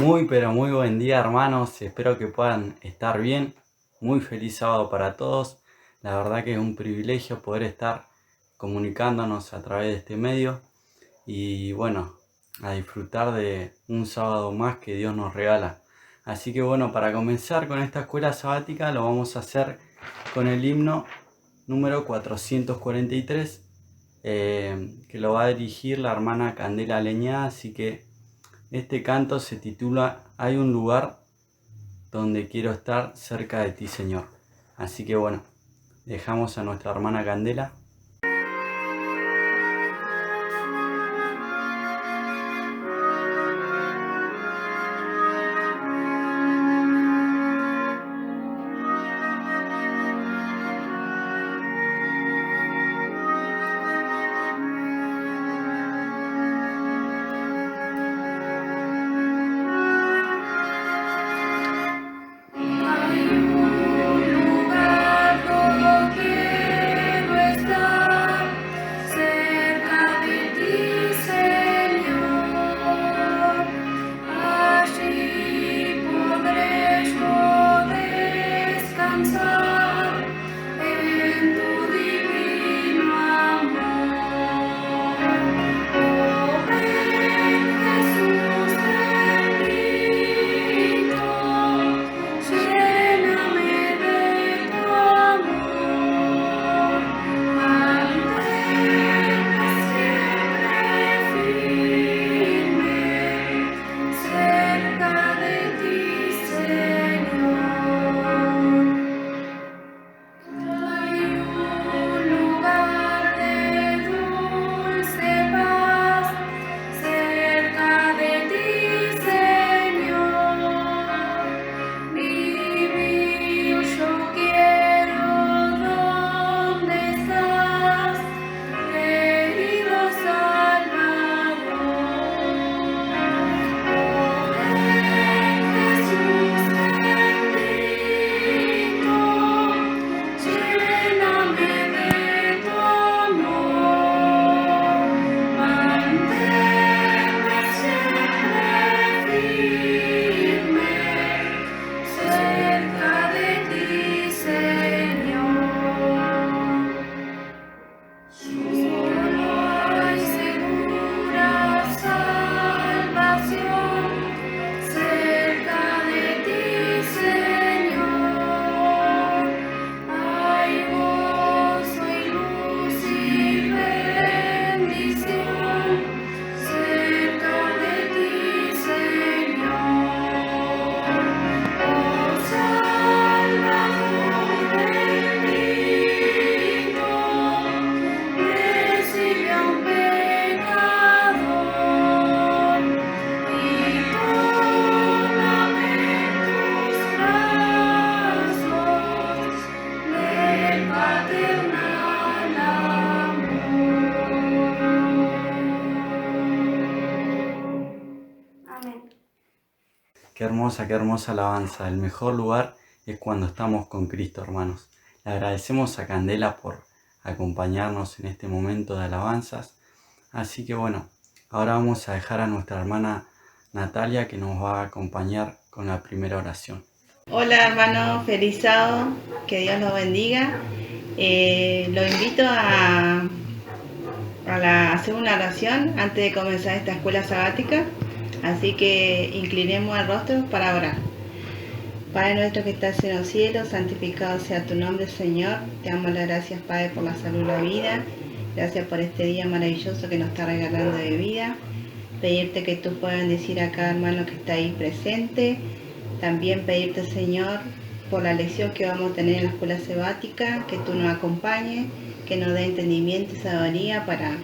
Muy, pero muy buen día, hermanos. Espero que puedan estar bien. Muy feliz sábado para todos. La verdad que es un privilegio poder estar comunicándonos a través de este medio y bueno, a disfrutar de un sábado más que Dios nos regala. Así que bueno, para comenzar con esta escuela sabática lo vamos a hacer con el himno número 443, que lo va a dirigir la hermana Candela Leñá. Así que este canto se titula Hay un lugar donde quiero estar cerca de ti, Señor. Así que bueno, dejamos a nuestra hermana Candela. Qué hermosa alabanza. El mejor lugar es cuando estamos con Cristo, hermanos. Le agradecemos a Candela por acompañarnos en este momento de alabanzas. Así que bueno, ahora vamos a dejar a nuestra hermana Natalia que nos va a acompañar con la primera oración. Hola hermano, feliz sábado, que Dios los bendiga. Lo invito a hacer una oración antes de comenzar esta escuela sabática, así que inclinemos el rostro para orar. Padre nuestro que estás en los cielos, santificado sea tu nombre, Señor. Te damos las gracias, Padre, por la salud y la vida. Gracias por este día maravilloso que nos está regalando de vida. Pedirte que tú puedas bendecir a cada hermano que está ahí presente. También pedirte, Señor, por la lección que vamos a tener en la escuela sabática, que tú nos acompañes, que nos dé entendimiento y sabiduría para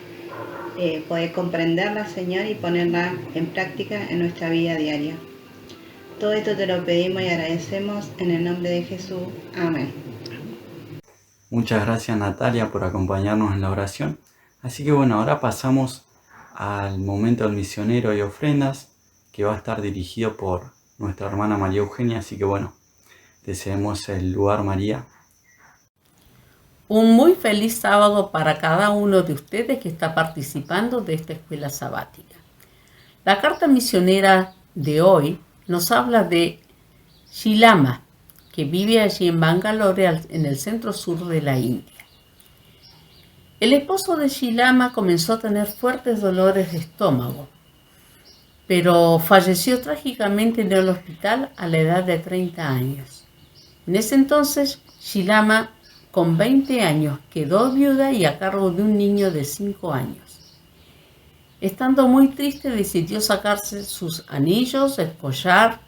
poder comprenderla, Señor, y ponerla en práctica en nuestra vida diaria. Todo esto te lo pedimos y agradecemos en el nombre de Jesús. Amén. Muchas gracias, Natalia, por acompañarnos en la oración. Así que bueno, ahora pasamos al momento del misionero y ofrendas, que va a estar dirigido por nuestra hermana María Eugenia. Así que bueno, te cedemos el lugar, María. Un muy feliz sábado para cada uno de ustedes que está participando de esta escuela sabática. La carta misionera de hoy nos habla de Shilama, que vive allí en Bangalore, en el centro sur de la India. El esposo de Shilama comenzó a tener fuertes dolores de estómago, pero falleció trágicamente en el hospital a la edad de 30 años. En ese entonces, Shilama, con 20 años, quedó viuda y a cargo de un niño de 5 años. Estando muy triste, decidió sacarse sus anillos, el collar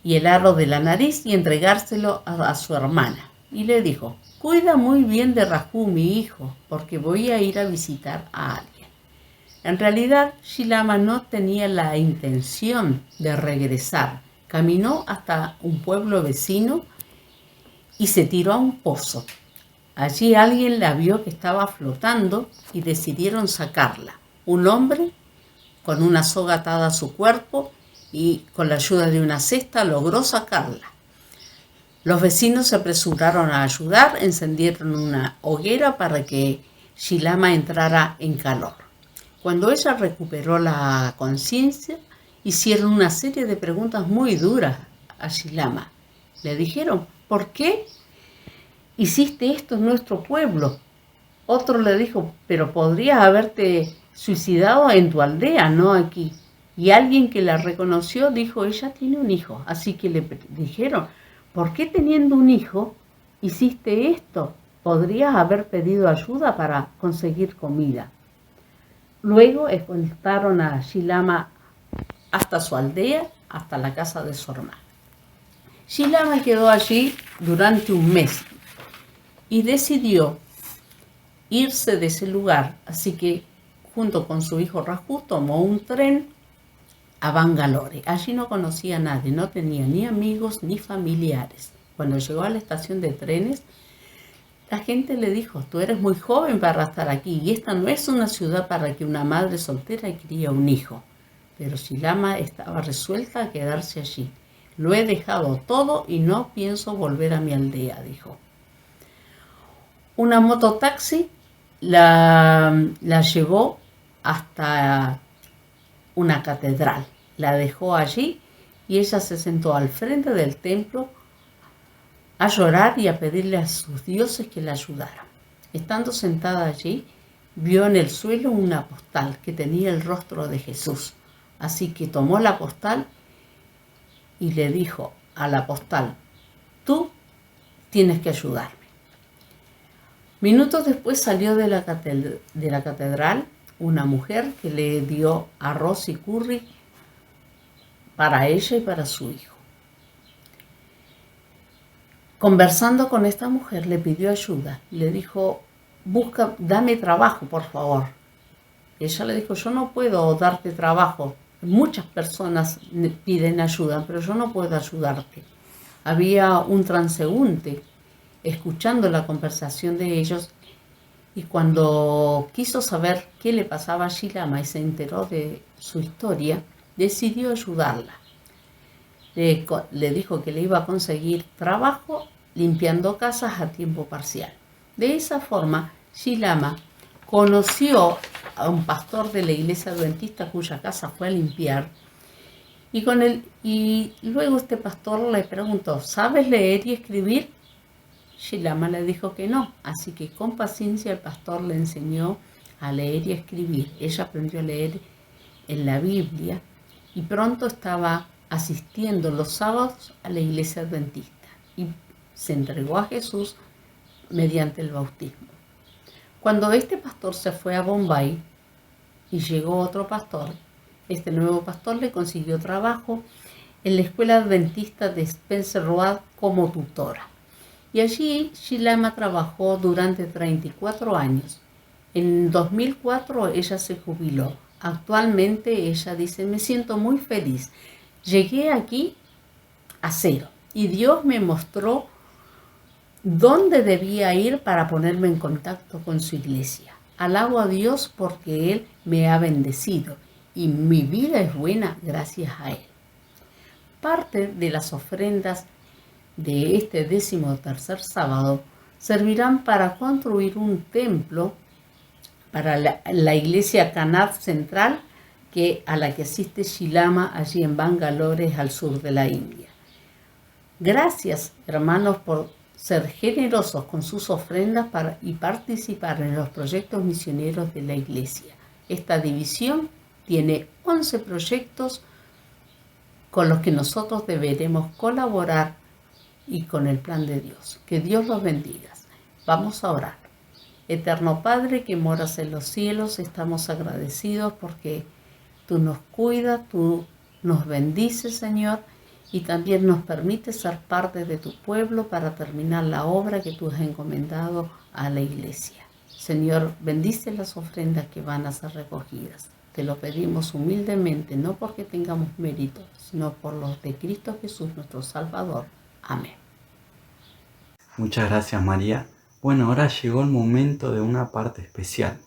y el aro de la nariz y entregárselo a su hermana. Y le dijo: cuida muy bien de Raju, mi hijo, porque voy a ir a visitar a alguien. En realidad, Shilama no tenía la intención de regresar. Caminó hasta un pueblo vecino y se tiró a un pozo. Allí alguien la vio que estaba flotando y decidieron sacarla. Un hombre, con una soga atada a su cuerpo y con la ayuda de una cesta, logró sacarla. Los vecinos se apresuraron a ayudar, encendieron una hoguera para que Shilama entrara en calor. Cuando ella recuperó la conciencia, hicieron una serie de preguntas muy duras a Shilama. Le dijeron: ¿por qué hiciste esto en nuestro pueblo? Otro le dijo: pero podrías haberte suicidado en tu aldea, no aquí. Y alguien que la reconoció dijo: ella tiene un hijo. Así que le dijeron: ¿por qué teniendo un hijo hiciste esto? Podrías haber pedido ayuda para conseguir comida. Luego escoltaron a Shilama hasta su aldea, hasta la casa de su hermana. Shilama quedó allí durante un mes y decidió irse de ese lugar. Así que junto con su hijo Raju tomó un tren a Bangalore. Allí no conocía a nadie, no tenía ni amigos ni familiares. Cuando llegó a la estación de trenes, la gente le dijo: tú eres muy joven para estar aquí y esta no es una ciudad para que una madre soltera críe un hijo. Pero Shilama estaba resuelta a quedarse allí. Lo he dejado todo y no pienso volver a mi aldea, dijo. Una mototaxi la llevó hasta una catedral. La dejó allí y ella se sentó al frente del templo a llorar y a pedirle a sus dioses que la ayudaran. Estando sentada allí, vio en el suelo una postal que tenía el rostro de Jesús. Así que tomó la postal y le dijo a la postal: tú tienes que ayudarme. Minutos después salió de la catedral una mujer que le dio arroz y curry para ella y para su hijo. Conversando con esta mujer, le pidió ayuda. Le dijo: dame trabajo, por favor. Ella le dijo: yo no puedo darte trabajo. Muchas personas me piden ayuda, pero yo no puedo ayudarte. Había un transeúnte escuchando la conversación de ellos y cuando quiso saber qué le pasaba a Shilama y se enteró de su historia, decidió ayudarla. Le dijo que le iba a conseguir trabajo limpiando casas a tiempo parcial. De esa forma, Shilama conoció a un pastor de la iglesia adventista cuya casa fue a limpiar y luego este pastor le preguntó: ¿sabes leer y escribir? Shilama le dijo que no, así que con paciencia el pastor le enseñó a leer y a escribir. Ella aprendió a leer en la Biblia y pronto estaba asistiendo los sábados a la iglesia adventista y se entregó a Jesús mediante el bautismo. Cuando este pastor se fue a Bombay y llegó otro pastor, este nuevo pastor le consiguió trabajo en la escuela adventista de Spencer Road como tutora. Y allí Shilama trabajó durante 34 años. En 2004 ella se jubiló. Actualmente ella dice: me siento muy feliz. Llegué aquí a cero y Dios me mostró dónde debía ir para ponerme en contacto con su iglesia. Alabo a Dios porque Él me ha bendecido y mi vida es buena gracias a Él. Parte de las ofrendas de este 13º sábado servirán para construir un templo para la iglesia Kanad Central a la que asiste Shilama allí en Bangalore, al sur de la India. Gracias, hermanos, por ser generosos con sus ofrendas y participar en los proyectos misioneros de la Iglesia. Esta división tiene 11 proyectos con los que nosotros deberemos colaborar y con el plan de Dios. Que Dios los bendiga. Vamos a orar. Eterno Padre que moras en los cielos, estamos agradecidos porque tú nos cuidas, tú nos bendices, Señor, y también nos permites ser parte de tu pueblo para terminar la obra que tú has encomendado a la Iglesia. Señor, bendice las ofrendas que van a ser recogidas. Te lo pedimos humildemente, no porque tengamos mérito, sino por los de Cristo Jesús, nuestro Salvador. Amén. Muchas gracias, María. Bueno, ahora llegó el momento de una parte especial.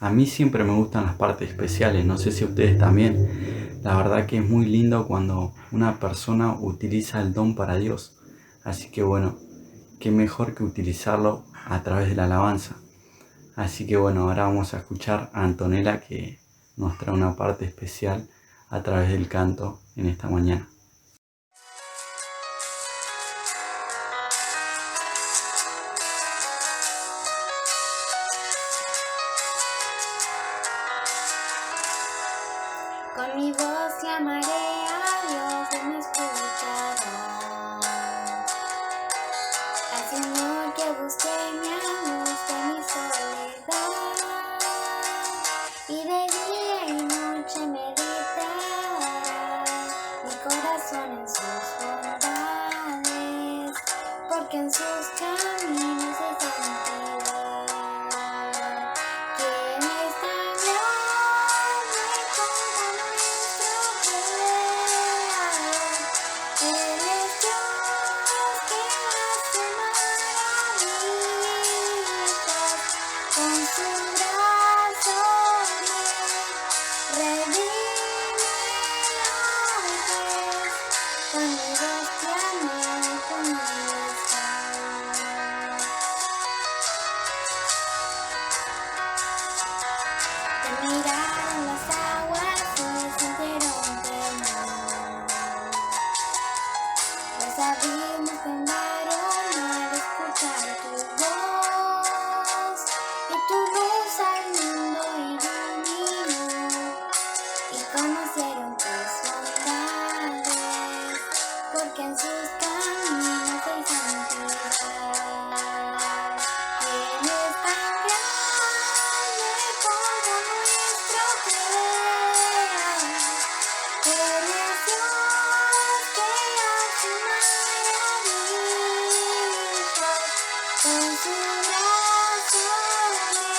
A mí siempre me gustan las partes especiales, no sé si a ustedes también. La verdad que es muy lindo cuando una persona utiliza el don para Dios. Así que bueno, qué mejor que utilizarlo a través de la alabanza. Así que bueno, ahora vamos a escuchar a Antonella que nos trae una parte especial a través del canto en esta mañana. Con mi voz clamaré a Dios, Él me escuchará. Al Señor que busqué me angustia y mi soledad, y de día y noche meditará mi corazón en sus bondades, porque en sus caminos hay santidad. ¿Quién es tan grande como nuestro Creador? Él es Dios que hace maravillas, con su brazo me redime antes, con mi voz clamé, conmigo está. Te miraron las aguas y sintieron temor. Los abismos temblaron al escuchar tu voz, y tu luz al mundo iluminó, y conocieron tus bondades, porque en sus caminos hay santidad. ¿Quién es tan grande como nuestro Creador? Él es Dios que hace maravillas, con su brazo me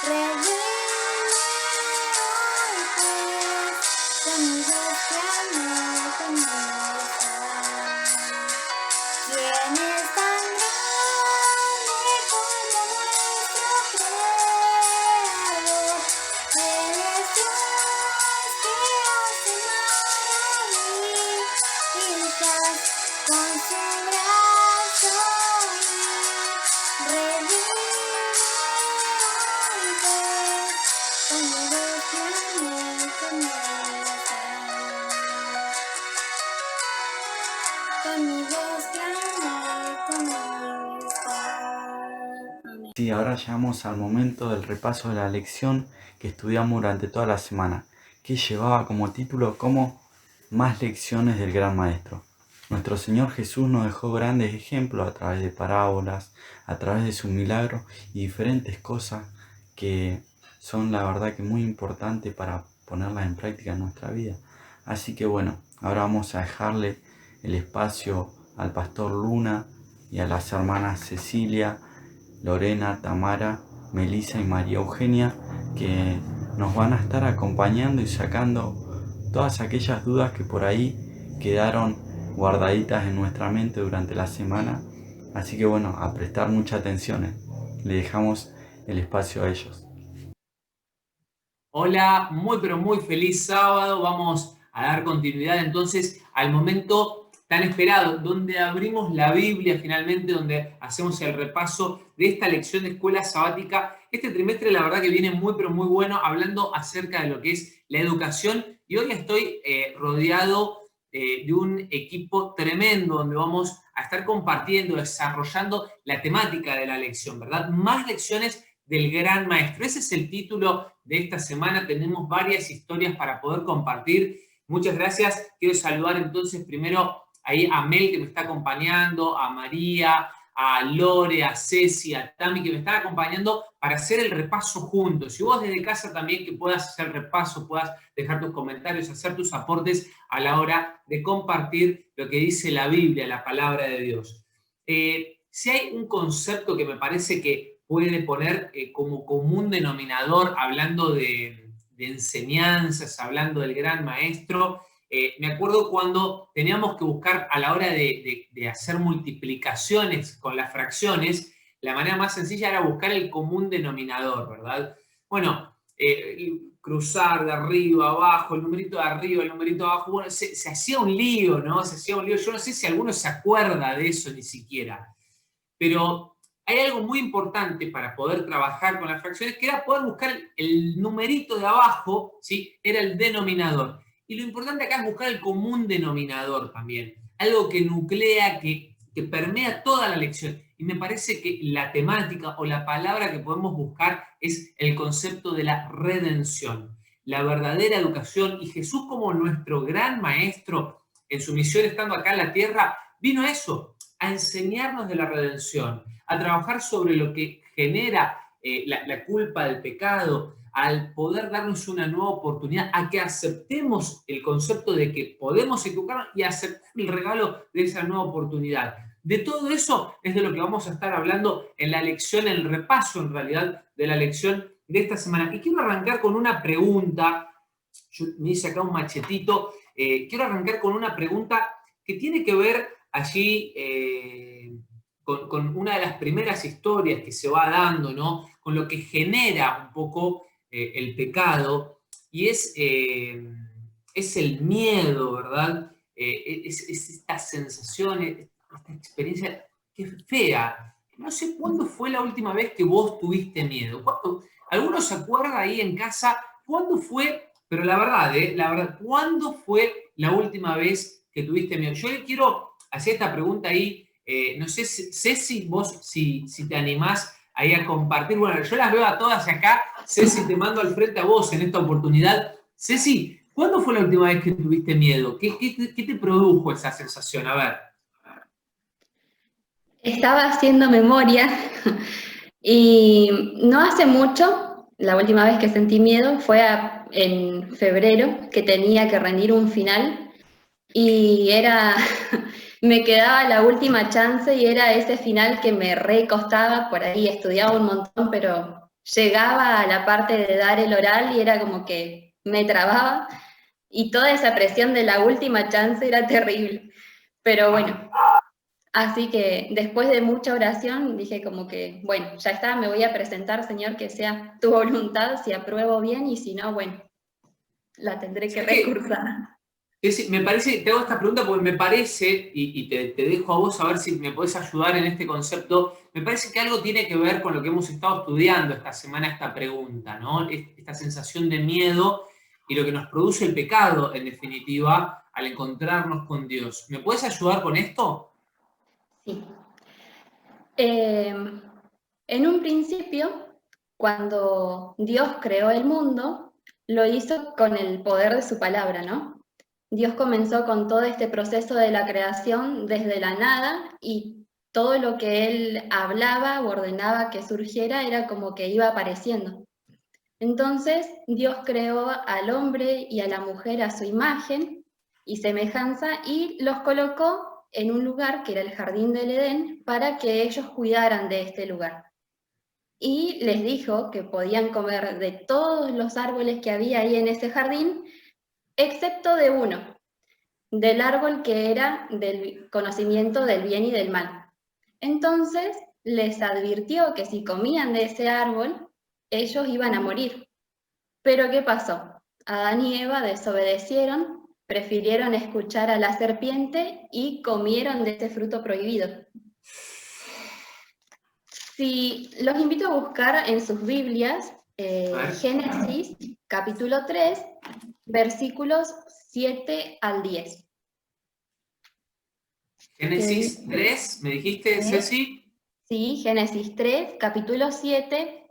redime antes, con mi voz clamé, conmigo está. ¿Quién es tan grande como nuestro Creador? Él es Dios que hace maravillas, con su brazo me redime antes, con mi voz clamé, conmigo está. Con mi voz clamé, conmigo está. Amén. Sí, ahora llegamos al momento del repaso de la lección que estudiamos durante toda la semana, que llevaba como título como Más lecciones del Gran Maestro. Nuestro Señor Jesús nos dejó grandes ejemplos a través de parábolas, a través de sus milagros y diferentes cosas que son la verdad que muy importantes para ponerlas en práctica en nuestra vida. Así que bueno, ahora vamos a dejarle el espacio al pastor Luna y a las hermanas Cecilia, Lorena, Tamara, Melissa y María Eugenia, que nos van a estar acompañando y sacando todas aquellas dudas que por ahí quedaron guardaditas en nuestra mente durante la semana. Así que bueno, a prestar mucha atención. Le dejamos el espacio a ellos. Hola, muy pero muy feliz sábado. Vamos a dar continuidad entonces al momento tan esperado, donde abrimos la Biblia finalmente, donde hacemos el repaso de esta lección de escuela sabática. Este trimestre la verdad que viene muy pero muy bueno, hablando acerca de lo que es la educación, y hoy estoy rodeado de un equipo tremendo donde vamos a estar compartiendo, desarrollando la temática de la lección, ¿verdad? Más lecciones del gran maestro. Ese es el título de esta semana. Tenemos varias historias para poder compartir. Muchas gracias. Quiero saludar entonces primero ahí a Mel, que me está acompañando, a María, a Lore, a Ceci, a Tami, que me están acompañando para hacer el repaso juntos. Y vos desde casa también que puedas hacer el repaso, puedas dejar tus comentarios, hacer tus aportes a la hora de compartir lo que dice la Biblia, la palabra de Dios. Si hay un concepto que me parece que puede poner como común denominador, hablando de enseñanzas, hablando del gran maestro, me acuerdo cuando teníamos que buscar a la hora de hacer multiplicaciones con las fracciones, la manera más sencilla era buscar el común denominador, ¿verdad? Bueno, cruzar de arriba a abajo, el numerito de arriba, el numerito de abajo, bueno, se hacía un lío, ¿no? Se hacía un lío. Yo no sé si alguno se acuerda de eso ni siquiera, pero hay algo muy importante para poder trabajar con las fracciones, que era poder buscar el numerito de abajo, ¿sí? Era el denominador. Y lo importante acá es buscar el común denominador también, algo que nuclea, que permea toda la lección. Y me parece que la temática o la palabra que podemos buscar es el concepto de la redención, la verdadera educación. Y Jesús, como nuestro gran maestro en su misión estando acá en la tierra, vino a eso, a enseñarnos de la redención, a trabajar sobre lo que genera la culpa del pecado, al poder darnos una nueva oportunidad, a que aceptemos el concepto de que podemos equivocarnos y aceptar el regalo de esa nueva oportunidad. De todo eso es de lo que vamos a estar hablando en la lección, en el repaso en realidad de la lección de esta semana. Y quiero arrancar con una pregunta. Yo me hice acá un machetito. Quiero arrancar con una pregunta que tiene que ver allí con una de las primeras historias que se va dando, ¿no? Con lo que genera un poco el pecado, y es el miedo, ¿verdad? Es esta sensación, esta experiencia que es fea. No sé cuándo fue la última vez que vos tuviste miedo. ¿Alguno se acuerda ahí en casa cuándo fue? Pero la verdad, ¿cuándo fue la última vez que tuviste miedo? Yo le quiero hacer esta pregunta ahí. No sé, Ceci, vos si te animás ahí a compartir. Bueno, yo las veo a todas acá. Ceci, te mando al frente a vos en esta oportunidad. Ceci, ¿cuándo fue la última vez que tuviste miedo? ¿Qué te produjo esa sensación? A ver. Estaba haciendo memoria y no hace mucho, la última vez que sentí miedo fue en febrero, que tenía que rendir un final y me quedaba la última chance y era ese final que me recostaba. Por ahí estudiaba un montón, pero llegaba a la parte de dar el oral y era como que me trababa, y toda esa presión de la última chance era terrible. Pero bueno, así que después de mucha oración dije como que, bueno, ya está, me voy a presentar, Señor, que sea tu voluntad, si apruebo bien, y si no, bueno, la tendré que recursar. Me parece, te hago esta pregunta porque me parece, y te dejo a vos a ver si me podés ayudar en este concepto, me parece que algo tiene que ver con lo que hemos estado estudiando esta semana, esta pregunta, ¿no? Esta sensación de miedo y lo que nos produce el pecado, en definitiva, al encontrarnos con Dios. ¿Me puedes ayudar con esto? Sí. En un principio, cuando Dios creó el mundo, lo hizo con el poder de su palabra, ¿no? Dios comenzó con todo este proceso de la creación desde la nada, y todo lo que Él hablaba o ordenaba que surgiera era como que iba apareciendo. Entonces, Dios creó al hombre y a la mujer a su imagen y semejanza y los colocó en un lugar que era el jardín del Edén para que ellos cuidaran de este lugar. Y les dijo que podían comer de todos los árboles que había ahí en ese jardín, excepto de uno, del árbol que era del conocimiento del bien y del mal. Entonces les advirtió que si comían de ese árbol, ellos iban a morir. Pero ¿qué pasó? Adán y Eva desobedecieron prefirieron escuchar a la serpiente y comieron de ese fruto prohibido. Si los invito a buscar en sus Biblias Génesis capítulo 3, versículos 7 al 10. Génesis 3, ¿me dijiste, Ceci? Sí, Génesis 3, capítulo 7,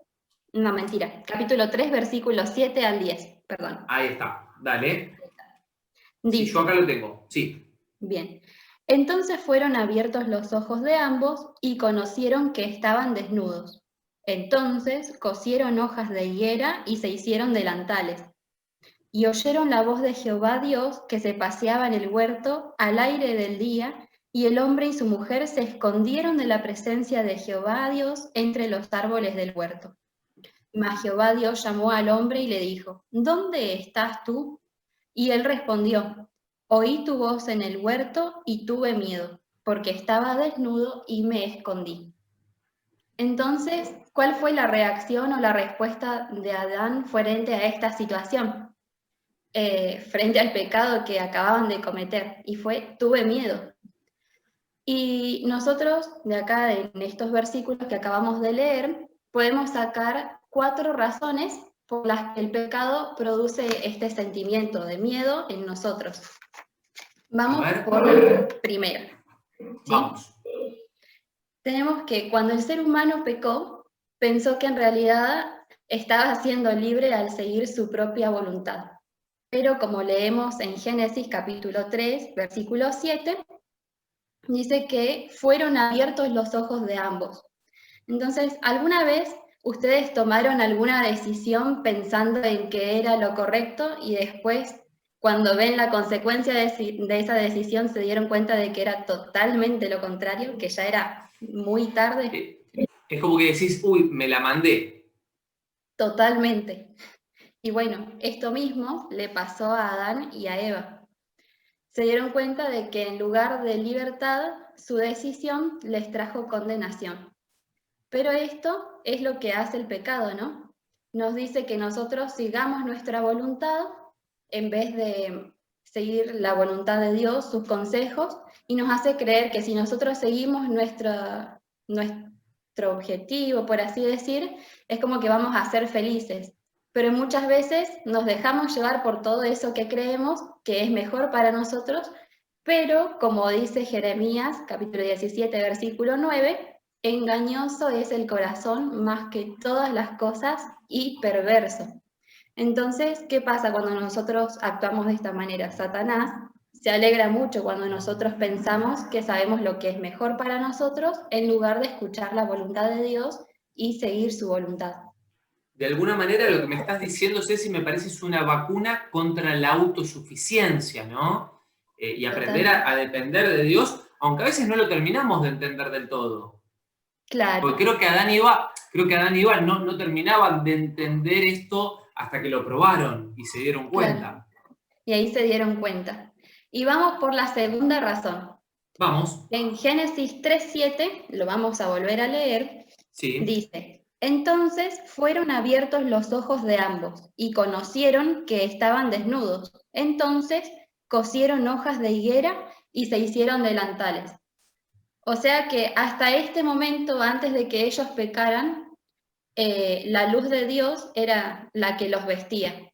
no, mentira, capítulo 3, versículos 7 al 10, perdón. Ahí está, dale. Dice, Sí, yo acá lo tengo, sí. Bien. Entonces fueron abiertos los ojos de ambos y conocieron que estaban desnudos. Entonces cosieron hojas de higuera y se hicieron delantales. Y oyeron la voz de Jehová Dios que se paseaba en el huerto al aire del día, y el hombre y su mujer se escondieron de la presencia de Jehová Dios entre los árboles del huerto. Mas Jehová Dios llamó al hombre y le dijo, ¿dónde estás tú? Y él respondió, oí tu voz en el huerto y tuve miedo, porque estaba desnudo y me escondí. Entonces, ¿cuál fue la reacción o la respuesta de Adán frente a esta situación? Frente al pecado que acababan de cometer, y fue, tuve miedo. Y nosotros, de acá, en estos versículos que acabamos de leer, podemos sacar 4 razones por las que el pecado produce este sentimiento de miedo en nosotros. Vamos por la primera. ¿Sí? Vamos. Tenemos que cuando el ser humano pecó, pensó que en realidad estaba siendo libre al seguir su propia voluntad. Pero como leemos en Génesis capítulo 3, versículo 7, dice que fueron abiertos los ojos de ambos. Entonces, ¿alguna vez ustedes tomaron alguna decisión pensando en que era lo correcto y después, cuando ven la consecuencia de esa decisión, se dieron cuenta de que era totalmente lo contrario, que ya era muy tarde? Es como que decís, uy, me la mandé. Totalmente. Y bueno, esto mismo le pasó a Adán y a Eva. Se dieron cuenta de que en lugar de libertad, su decisión les trajo condenación. Pero esto es lo que hace el pecado, ¿no? Nos dice que nosotros sigamos nuestra voluntad en vez de seguir la voluntad de Dios, sus consejos, y nos hace creer que si nosotros seguimos nuestro objetivo, por así decir, es como que vamos a ser felices. Pero muchas veces nos dejamos llevar por todo eso que creemos que es mejor para nosotros, pero como dice Jeremías, capítulo 17, versículo 9, engañoso es el corazón más que todas las cosas y perverso. Entonces, ¿qué pasa cuando nosotros actuamos de esta manera? Satanás se alegra mucho cuando nosotros pensamos que sabemos lo que es mejor para nosotros en lugar de escuchar la voluntad de Dios y seguir su voluntad. De alguna manera lo que me estás diciendo, Ceci, me parece es una vacuna contra la autosuficiencia, ¿no? Y aprender a depender de Dios, aunque a veces no lo terminamos de entender del todo. Claro. Porque creo que Adán y Eva no terminaban de entender esto hasta que lo probaron y se dieron cuenta. Claro. Y ahí se dieron cuenta. Y vamos por la segunda razón. Vamos. En Génesis 3:7, lo vamos a volver a leer, sí. Dice, entonces fueron abiertos los ojos de ambos y conocieron que estaban desnudos. Entonces cosieron hojas de higuera y se hicieron delantales. O sea que hasta este momento, antes de que ellos pecaran, la luz de Dios era la que los vestía.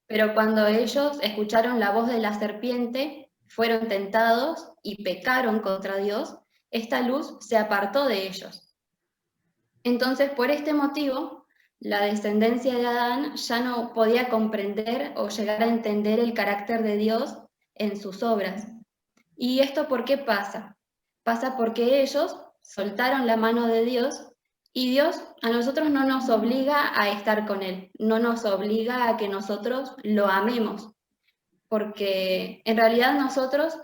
Pero cuando ellos escucharon la voz de la serpiente, fueron tentados y pecaron contra Dios, esta luz se apartó de ellos. Entonces, por este motivo, la descendencia de Adán ya no podía comprender o llegar a entender el carácter de Dios en sus obras. ¿Y esto por qué pasa? Pasa porque ellos soltaron la mano de Dios y Dios a nosotros no nos obliga a estar con Él, no nos obliga a que nosotros lo amemos, porque en realidad nosotros,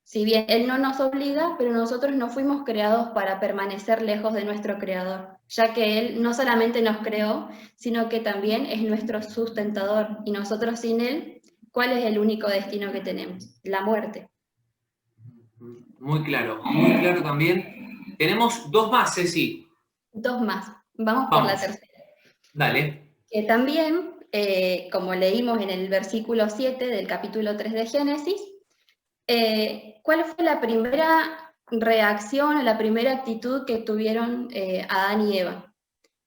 si bien Él no nos obliga, pero nosotros no fuimos creados para permanecer lejos de nuestro Creador, ya que Él no solamente nos creó, sino que también es nuestro sustentador, y nosotros sin Él, ¿cuál es el único destino que tenemos? La muerte. Muy claro también. Tenemos 2 más, Ceci. 2 más. Vamos por la tercera. Dale. Que también como leímos en el versículo 7 del capítulo 3 de Génesis, ¿cuál fue la primera reacción o la primera actitud que tuvieron Adán y Eva?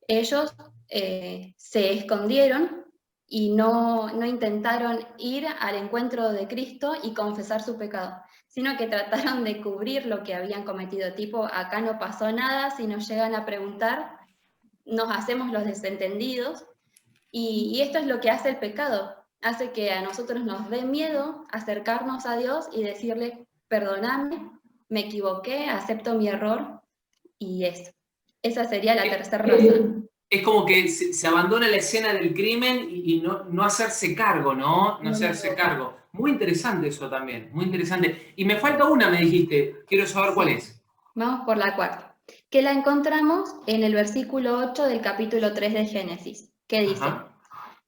Ellos se escondieron y no intentaron ir al encuentro de Cristo y confesar su pecado, sino que trataron de cubrir lo que habían cometido, tipo, acá no pasó nada, si nos llegan a preguntar, nos hacemos los desentendidos, y esto es lo que hace el pecado, hace que a nosotros nos dé miedo acercarnos a Dios y decirle, perdóname, me equivoqué, acepto mi error, y eso. Esa sería la tercera razón. Es como que se abandona la escena del crimen y no hacerse cargo, ¿no? No hacerse cargo. Muy interesante eso también, muy interesante. Y me falta una, me dijiste, quiero saber cuál es. Vamos por la cuarta, que la encontramos en el versículo 8 del capítulo 3 de Génesis, que dice, Ajá.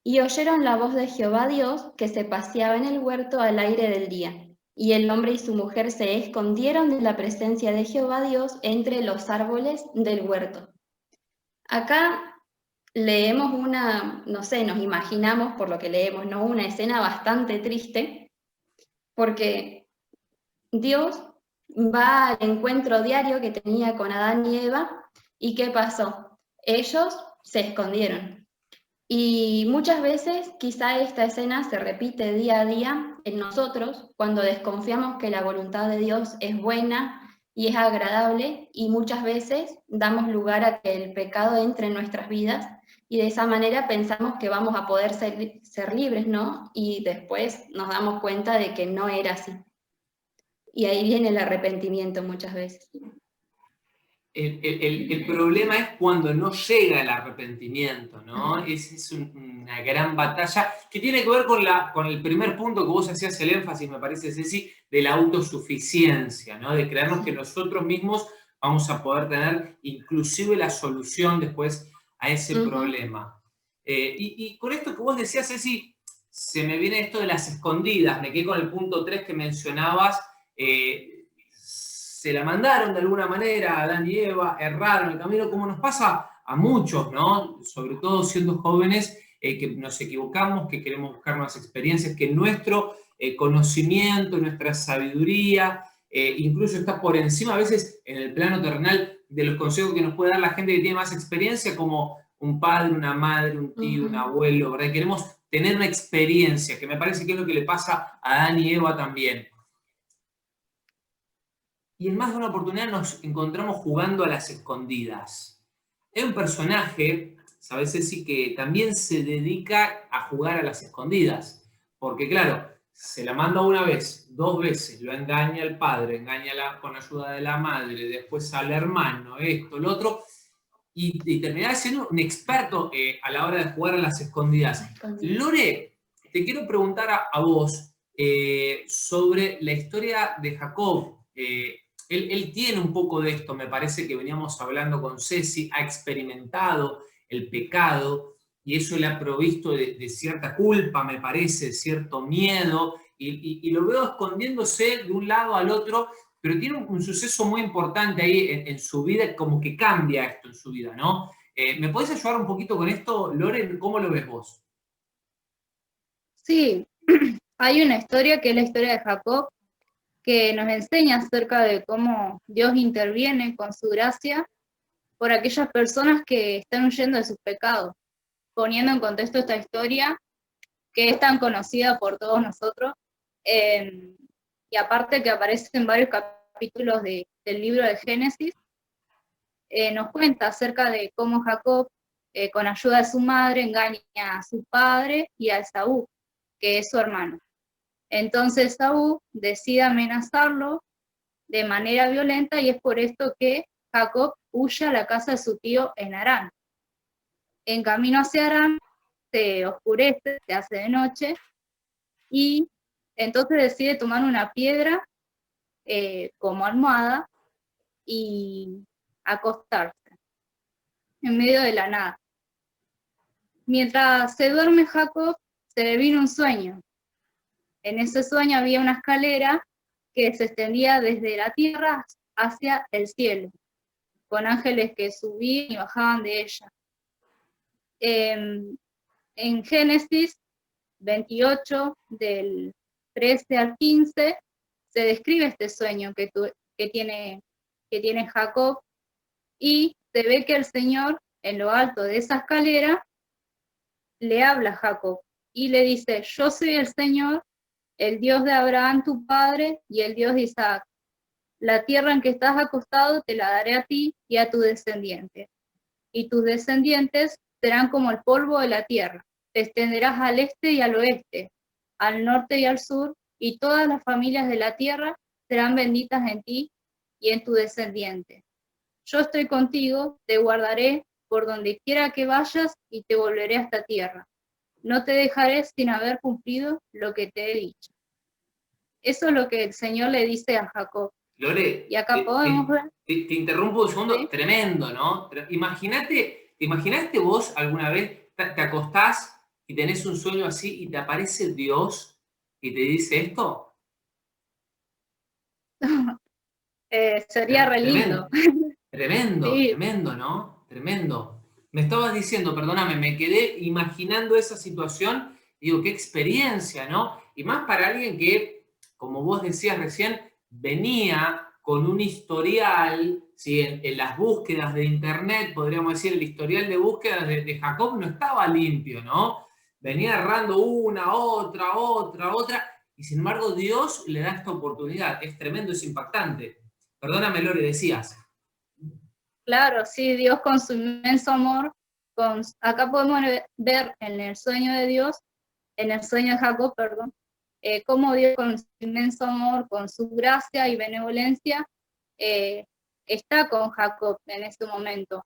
y oyeron la voz de Jehová Dios que se paseaba en el huerto al aire del día. Y el hombre y su mujer se escondieron de la presencia de Jehová Dios entre los árboles del huerto. Acá leemos no sé, nos imaginamos por lo que leemos, ¿no? Una escena bastante triste, porque Dios va al encuentro diario que tenía con Adán y Eva, ¿y qué pasó? Ellos se escondieron. Y muchas veces quizá esta escena se repite día a día en nosotros cuando desconfiamos que la voluntad de Dios es buena y es agradable, y muchas veces damos lugar a que el pecado entre en nuestras vidas y de esa manera pensamos que vamos a poder ser libres, ¿no? Y después nos damos cuenta de que no era así. Y ahí viene el arrepentimiento muchas veces. El problema es cuando no llega el arrepentimiento, ¿no? Es una gran batalla que tiene que ver con el primer punto que vos hacías el énfasis, me parece, Ceci, de la autosuficiencia, ¿no? De creernos que nosotros mismos vamos a poder tener inclusive la solución después a ese problema. Y con esto que vos decías, Ceci, se me viene esto de las escondidas, me quedé con el punto 3 que mencionabas, se la mandaron de alguna manera, Adán y Eva, erraron el camino, como nos pasa a muchos, ¿no? Sobre todo siendo jóvenes, que nos equivocamos, que queremos buscar nuevas experiencias, que nuestro conocimiento, nuestra sabiduría, incluso está por encima a veces en el plano terrenal de los consejos que nos puede dar la gente que tiene más experiencia, como un padre, una madre, un tío, un abuelo, ¿verdad? Queremos tener una experiencia, que me parece que es lo que le pasa a Adán y Eva también. Y en más de una oportunidad nos encontramos jugando a las escondidas. Hay un personaje, ¿sabes, Ceci?, que también se dedica a jugar a las escondidas. Porque claro, se la manda una vez, 2 veces, lo engaña el padre, con ayuda de la madre, después al hermano, esto, lo otro, y termina siendo un experto a la hora de jugar a las escondidas. Lore, te quiero preguntar a vos sobre la historia de Jacob. Él tiene un poco de esto, me parece que veníamos hablando con Ceci, ha experimentado el pecado y eso le ha provisto de cierta culpa, me parece, cierto miedo, y lo veo escondiéndose de un lado al otro, pero tiene un suceso muy importante ahí en su vida, como que cambia esto en su vida, ¿no? ¿Me podés ayudar un poquito con esto, Lore? ¿Cómo lo ves vos? Sí, hay una historia que es la historia de Jacob, que nos enseña acerca de cómo Dios interviene con su gracia por aquellas personas que están huyendo de sus pecados. Poniendo en contexto esta historia, que es tan conocida por todos nosotros, y aparte que aparece en varios capítulos del libro de Génesis, nos cuenta acerca de cómo Jacob, con ayuda de su madre, engaña a su padre y a Esaú, que es su hermano. Entonces Esaú decide amenazarlo de manera violenta y es por esto que Jacob huye a la casa de su tío en Harán. En camino hacia Harán se oscurece, se hace de noche y entonces decide tomar una piedra como almohada y acostarse en medio de la nada. Mientras se duerme Jacob, se le vino un sueño. En ese sueño había una escalera que se extendía desde la tierra hacia el cielo, con ángeles que subían y bajaban de ella. en Génesis 28, del 13 al 15, se describe este sueño que tiene Jacob, y se ve que el Señor, en lo alto de esa escalera, le habla a Jacob y le dice: yo soy el Señor, el Dios de Abraham tu padre y el Dios de Isaac. La tierra en que estás acostado te la daré a ti y a tu descendiente, y tus descendientes serán como el polvo de la tierra. Te extenderás al este y al oeste, al norte y al sur, y todas las familias de la tierra serán benditas en ti y en tu descendiente. Yo estoy contigo, te guardaré por donde quiera que vayas y te volveré a esta tierra. No te dejaré sin haber cumplido lo que te he dicho. Eso es lo que el Señor le dice a Jacob. Lore, Y acá podemos ver. te interrumpo un segundo, ¿Sí? tremendo, ¿no? ¿Te imaginaste vos alguna vez, te acostás y tenés un sueño así y te aparece Dios y te dice esto? Sería re Tremendo, lindo. tremendo, Sí, tremendo, ¿no? Tremendo. Me estabas diciendo, perdóname, me quedé imaginando esa situación, digo, qué experiencia, ¿no? Y más para alguien que, como vos decías recién, venía con un historial, ¿sí? En las búsquedas de internet, podríamos decir, el historial de búsquedas de Jacob no estaba limpio, ¿no? Venía errando una, otra, y sin embargo Dios le da esta oportunidad. Es tremendo, es impactante. Perdóname, Lore, decías. claro, sí, Dios con su inmenso amor. Acá podemos ver en el sueño de Dios, en el sueño de Jacob, perdón, cómo Dios con su inmenso amor, con su gracia y benevolencia, eh, está con Jacob en este momento.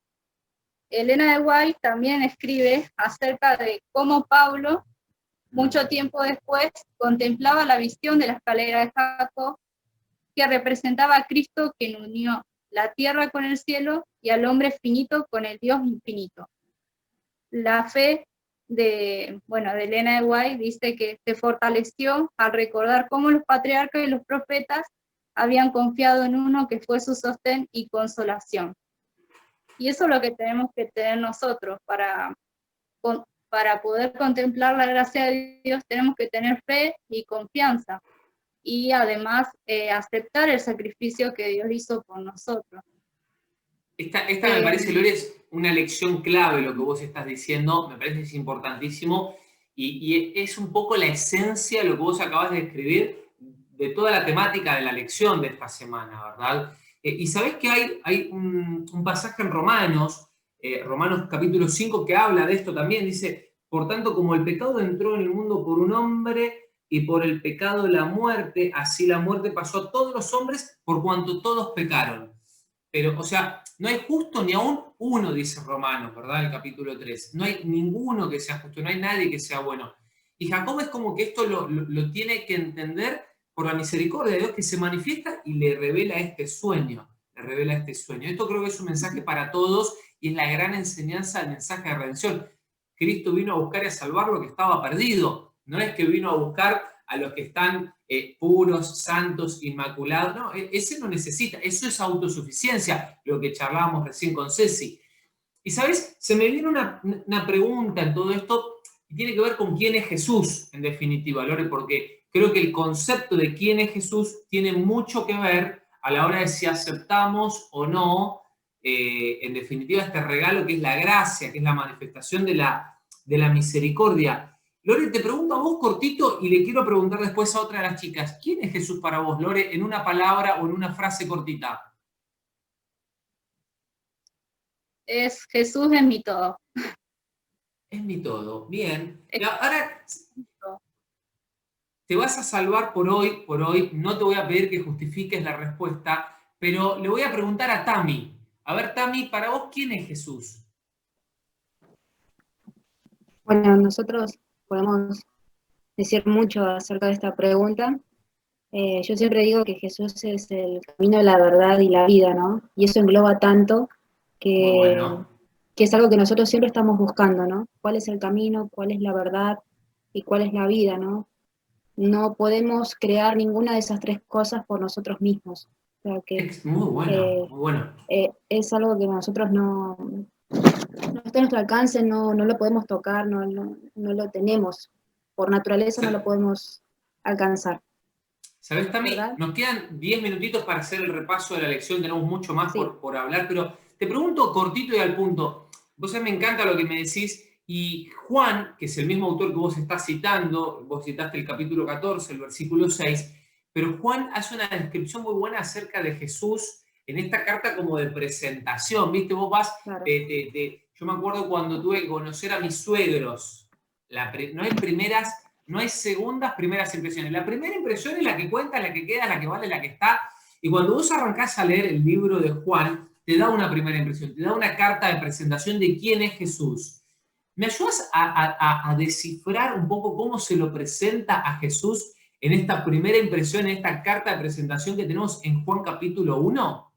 Elena de White también escribe acerca de cómo Pablo, mucho tiempo después, contemplaba la visión de la escalera de Jacob, que representaba a Cristo, quien unió la tierra con el cielo y al hombre finito con el Dios infinito. La fe de Elena de White dice que se fortaleció al recordar cómo los patriarcas y los profetas habían confiado en uno que fue su sostén y consolación. Y eso es lo que tenemos que tener nosotros para poder contemplar la gracia de Dios. Tenemos que tener fe y confianza, y además aceptar el sacrificio que Dios hizo por nosotros. Esta me parece, Lore, es una lección clave lo que vos estás diciendo, me parece que es importantísimo y es un poco la esencia de lo que vos acabas de escribir de toda la temática de la lección de esta semana, ¿verdad? Y sabés que hay un pasaje en Romanos, Romanos capítulo 5, que habla de esto también, dice: por tanto, como el pecado entró en el mundo por un hombre y por el pecado la muerte, así la muerte pasó a todos los hombres por cuanto todos pecaron. Pero, o sea, no hay justo ni aún uno, dice Romanos, ¿verdad? El capítulo 3. No hay ninguno que sea justo, no hay nadie que sea bueno. Y Jacob es como que esto lo tiene que entender por la misericordia de Dios, que se manifiesta y le revela este sueño. Le revela este sueño. Esto creo que es un mensaje para todos y es la gran enseñanza del mensaje de redención. Cristo vino a buscar y a salvar lo que estaba perdido. No es que vino a buscar a los que están puros, santos, inmaculados. No, ese no necesita, eso es autosuficiencia, lo que charlábamos recién con Ceci. Y sabes, se me viene una pregunta en todo esto y tiene que ver con quién es Jesús, en definitiva, Lore, porque creo que el concepto de quién es Jesús tiene mucho que ver a la hora de si aceptamos o no, en definitiva, este regalo que es la gracia, que es la manifestación de la misericordia. Lore, te pregunto a vos cortito y le quiero preguntar después a otra de las chicas. ¿Quién es Jesús para vos, Lore, en una palabra o en una frase cortita? Jesús es mi todo. Es mi todo. Bien. Y ahora te vas a salvar por hoy. No te voy a pedir que justifiques la respuesta, pero le voy a preguntar a Tami. A ver, Tami, para vos, ¿quién es Jesús? Bueno, nosotros podemos decir mucho acerca de esta pregunta. Yo siempre digo que Jesús es el camino, la verdad y la vida, ¿no? Y eso engloba tanto Muy que, bueno. que es algo que nosotros siempre estamos buscando, ¿no? ¿Cuál es el camino, cuál es la verdad y cuál es la vida, ¿no? No podemos crear ninguna de esas tres cosas por nosotros mismos. O sea que Muy bueno, muy bueno. es algo que nosotros no está a nuestro alcance, no lo podemos tocar, no lo tenemos. Por naturaleza no lo podemos alcanzar, ¿Sabés, Tami? ¿verdad? Nos quedan 10 minutitos para hacer el repaso de la lección, tenemos mucho más Sí. por hablar, pero te pregunto cortito y al punto. Vos sabés, me encanta lo que me decís, y Juan, que es el mismo autor que vos estás citando, vos citaste el capítulo 14, el versículo 6, pero Juan hace una descripción muy buena acerca de Jesús en esta carta como de presentación, ¿viste? Vos vas, Claro. yo me acuerdo cuando tuve que conocer a mis suegros, no hay primeras, no hay segundas primeras impresiones. La primera impresión es la que cuenta, la que queda, la que vale, la que está. Y cuando vos arrancás a leer el libro de Juan, te da una primera impresión, te da una carta de presentación de quién es Jesús. ¿Me ayudas a descifrar un poco cómo se lo presenta a Jesús en esta primera impresión, en esta carta de presentación que tenemos en Juan capítulo 1?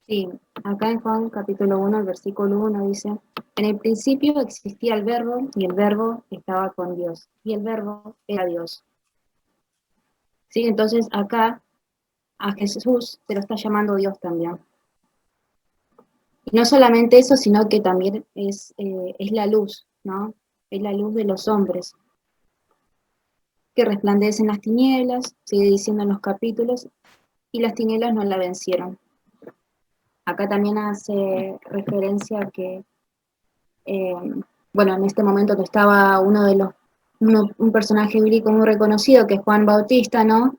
Sí, acá en Juan capítulo 1, el versículo 1 dice, en el principio existía el verbo y el verbo estaba con Dios y el verbo era Dios. Sí, entonces acá a Jesús se lo está llamando Dios también. Y no solamente eso, sino que también es la luz, ¿no? Es la luz de los hombres, que resplandece en las tinieblas, sigue diciendo en los capítulos, y las tinieblas no la vencieron. Acá también hace referencia a que, bueno, en este momento que estaba un personaje bíblico muy reconocido, que es Juan Bautista, ¿no?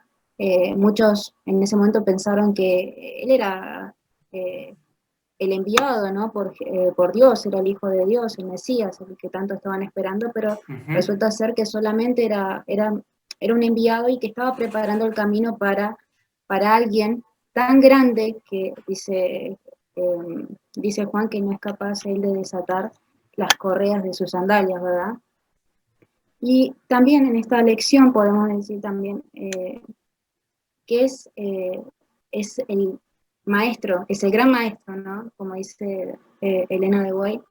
Muchos en ese momento pensaron que él era el enviado, ¿no? Por Dios, era el Hijo de Dios, el Mesías, el que tanto estaban esperando, pero resulta ser que solamente era un enviado y que estaba preparando el camino para alguien tan grande que dice Juan que no es capaz él de desatar las correas de sus sandalias, ¿verdad? Y también en esta lección podemos decir también que es el maestro, es el gran maestro, ¿no? Como dice Elena de White,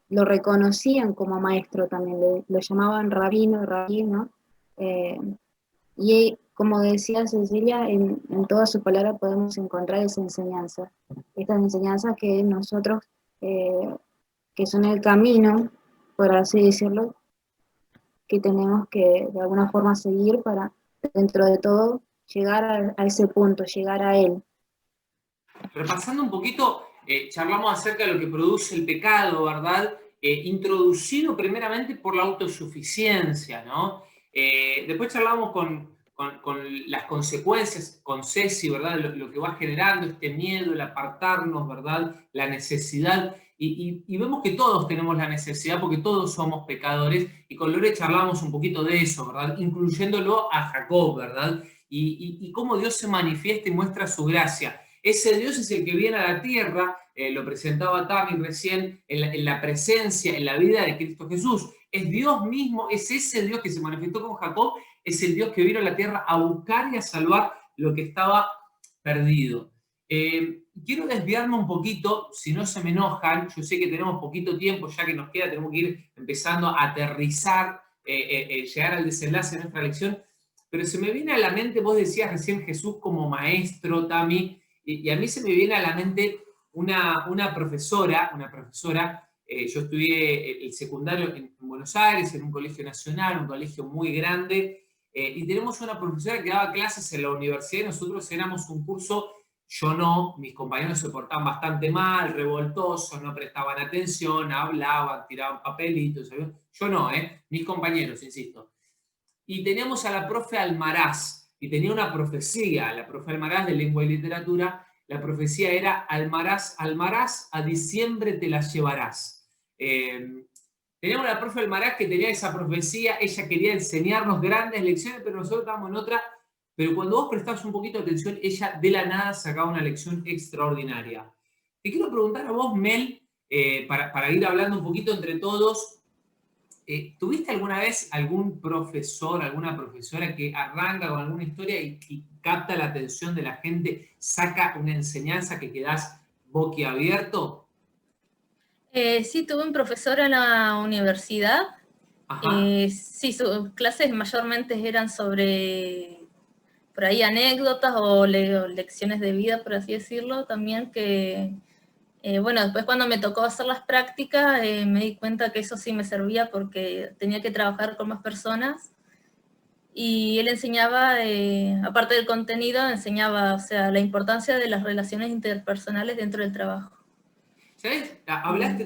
lo reconocían como maestro también, lo llamaban rabino, y como decía Cecilia, en toda su palabra podemos encontrar esa enseñanza, estas enseñanzas que nosotros, que son el camino, por así decirlo, que tenemos que de alguna forma seguir para, dentro de todo, llegar a ese punto, llegar a él. Repasando un poquito, charlamos acerca de lo que produce el pecado, ¿verdad? Introducido primeramente por la autosuficiencia, ¿no? Después charlamos con las consecuencias, con Ceci, ¿verdad? Lo que va generando este miedo, el apartarnos, ¿verdad? La necesidad. Y vemos que todos tenemos la necesidad porque todos somos pecadores. Y con Lore charlamos un poquito de eso, ¿verdad? Incluyéndolo a Jacob, ¿verdad? Y cómo Dios se manifiesta y muestra su gracia. Ese Dios es el que viene a la tierra, lo presentaba Tami recién, en la presencia, en la vida de Cristo Jesús. Es Dios mismo, es ese Dios que se manifestó con Jacob, es el Dios que vino a la tierra a buscar y a salvar lo que estaba perdido. Quiero desviarme un poquito, si no se me enojan, yo sé que tenemos poquito tiempo ya que nos queda, tenemos que ir empezando a aterrizar, llegar al desenlace de nuestra lección, pero se me viene a la mente, vos decías recién Jesús como maestro, Tami, y a mí se me viene a la mente una profesora, yo estudié el secundario en Buenos Aires, en un colegio nacional, un colegio muy grande, y tenemos una profesora que daba clases en la universidad y nosotros éramos un curso, yo no, mis compañeros se portaban bastante mal, revoltosos, no prestaban atención, hablaban, tiraban papelitos, yo no, mis compañeros, insisto. Y teníamos a la profe Almaraz, y tenía una profecía, la profe Almaraz de Lengua y Literatura, la profecía era Almaraz, Almaraz, a diciembre te la llevarás. Teníamos a la profe Almaraz que tenía esa profecía, ella quería enseñarnos grandes lecciones, pero nosotros estábamos en otra, pero cuando vos prestabas un poquito de atención, ella de la nada sacaba una lección extraordinaria. Te quiero preguntar a vos, Mel, para ir hablando un poquito entre todos, ¿tuviste alguna vez algún profesor, alguna profesora que arranca con alguna historia y capta la atención de la gente, saca una enseñanza que quedás boquiabierto? Sí, tuve un profesor en la universidad. Sí, sus clases mayormente eran sobre, por ahí, anécdotas o lecciones de vida, por así decirlo, también que Bueno, después cuando me tocó hacer las prácticas, me di cuenta que eso sí me servía porque tenía que trabajar con más personas. Y él enseñaba, aparte del contenido, enseñaba, o sea, la importancia de las relaciones interpersonales dentro del trabajo. ¿Sabes?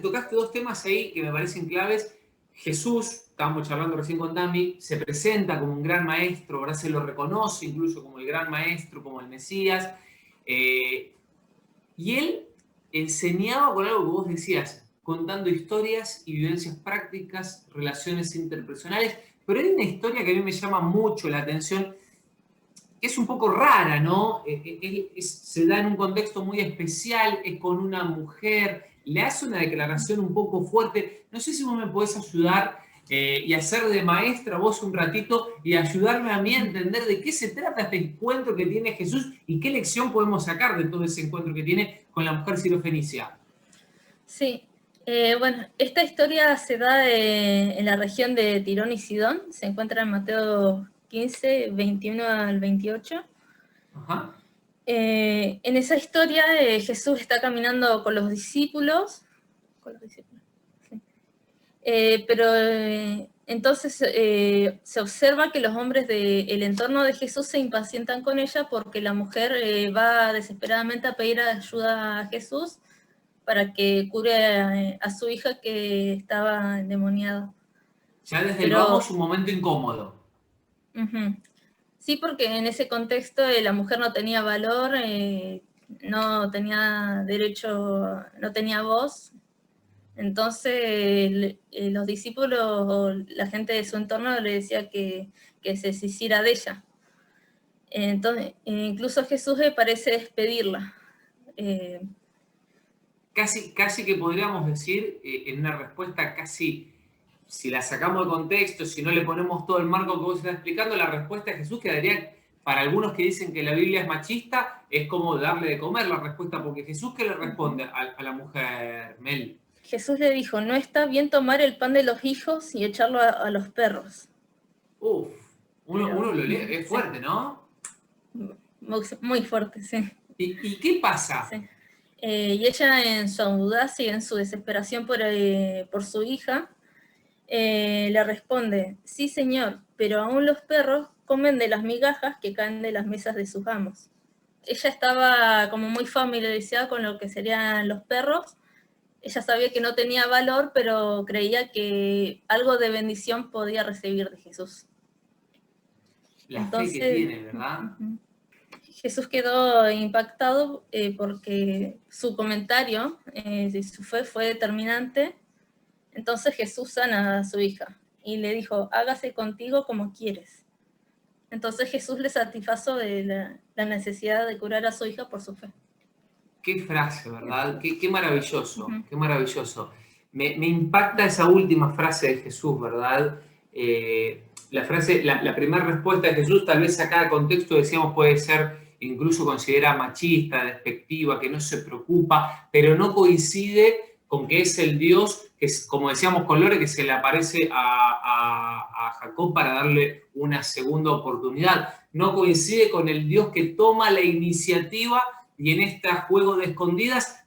Tocaste dos temas ahí que me parecen claves. Jesús, estábamos charlando recién con Tami, se presenta como un gran maestro, ahora se lo reconoce incluso como el gran maestro, como el Mesías. Y él enseñaba con algo que vos decías, contando historias y vivencias prácticas, relaciones interpersonales. Pero hay una historia que a mí me llama mucho la atención, que es un poco rara, ¿no? Se da en un contexto muy especial, es con una mujer, le hace una declaración un poco fuerte. No sé si vos me podés ayudar y hacer de maestra vos un ratito y ayudarme a mí a entender de qué se trata este encuentro que tiene Jesús y qué lección podemos sacar de todo ese encuentro que tiene con la mujer sirofenicia. Sí, bueno, esta historia se da en la región de Tirón y Sidón, se encuentra en Mateo 15, 21 al 28. Ajá. En esa historia Jesús está caminando con los discípulos, sí. Pero entonces se observa que los hombres del entorno de Jesús se impacientan con ella porque la mujer va desesperadamente a pedir ayuda a Jesús para que cure a su hija que estaba endemoniada. Ya desde el vamos un momento incómodo. Uh-huh. Sí, porque en ese contexto la mujer no tenía valor, no tenía derecho, no tenía voz. Entonces los discípulos o la gente de su entorno le decía que se deshiciera de ella. Entonces, incluso Jesús parece despedirla. Casi que podríamos decir, en una respuesta casi, si la sacamos de contexto, si no le ponemos todo el marco que vos estás explicando, la respuesta de Jesús quedaría, para algunos que dicen que la Biblia es machista, es como darle de comer la respuesta, porque Jesús, ¿qué le responde a la mujer, Mel? Jesús le dijo, no está bien tomar el pan de los hijos y echarlo a los perros. Uf, uno lo lee, es fuerte, sí. ¿No? Muy fuerte, sí. ¿Y qué pasa? Sí. Y ella en su audacia y en su desesperación por su hija, le responde, sí señor, pero aún los perros comen de las migajas que caen de las mesas de sus amos. Ella estaba como muy familiarizada con lo que serían los perros. Ella sabía que no tenía valor, pero creía que algo de bendición podía recibir de Jesús. Entonces, fe que tiene, ¿verdad? Jesús quedó impactado porque su comentario de su fe fue determinante. Entonces Jesús sana a su hija y le dijo, hágase contigo como quieres. Entonces Jesús le satisfazo de la necesidad de curar a su hija por su fe. Qué frase, ¿verdad? Qué maravilloso, qué maravilloso. Me impacta esa última frase de Jesús, ¿verdad? La primera respuesta de Jesús, tal vez a cada contexto, decíamos, puede ser incluso considerada machista, despectiva, que no se preocupa, pero no coincide con que es el Dios, que es, como decíamos con Lore, que se le aparece a Jacob para darle una segunda oportunidad. No coincide con el Dios que toma la iniciativa y en este juego de escondidas,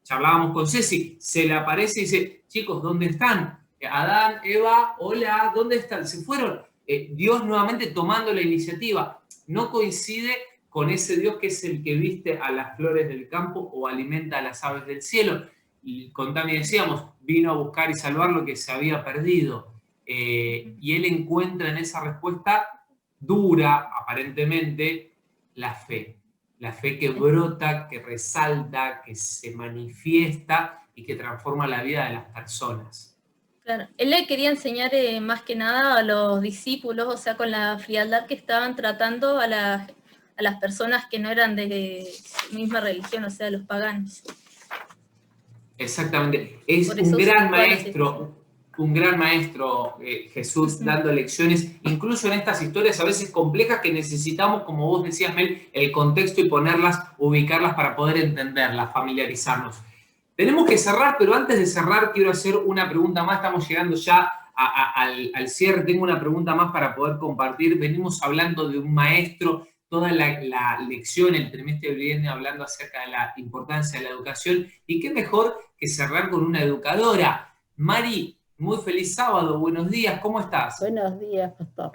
charlábamos con Ceci, se le aparece y dice, chicos, ¿dónde están? Adán, Eva, hola, ¿dónde están? Se fueron. Dios nuevamente tomando la iniciativa. No coincide con ese Dios que es el que viste a las flores del campo o alimenta a las aves del cielo. Y con Tami decíamos, vino a buscar y salvar lo que se había perdido. Y él encuentra en esa respuesta dura, aparentemente, la fe. La fe que brota, que resalta, que se manifiesta y que transforma la vida de las personas. Claro, él le quería enseñar más que nada a los discípulos, o sea, con la frialdad que estaban tratando a las personas que no eran de su misma religión, o sea, los paganos. Exactamente. Es un gran maestro, Jesús, dando lecciones, incluso en estas historias a veces complejas que necesitamos, como vos decías, Mel, el contexto y ubicarlas para poder entenderlas, familiarizarnos. Tenemos que cerrar, pero antes de cerrar quiero hacer una pregunta más. Estamos llegando ya al cierre. Tengo una pregunta más para poder compartir. Venimos hablando de un maestro, toda la lección, el trimestre viene hablando acerca de la importancia de la educación, y qué mejor que cerrar con una educadora. Mari, muy feliz sábado, buenos días, ¿cómo estás? Buenos días, pastor.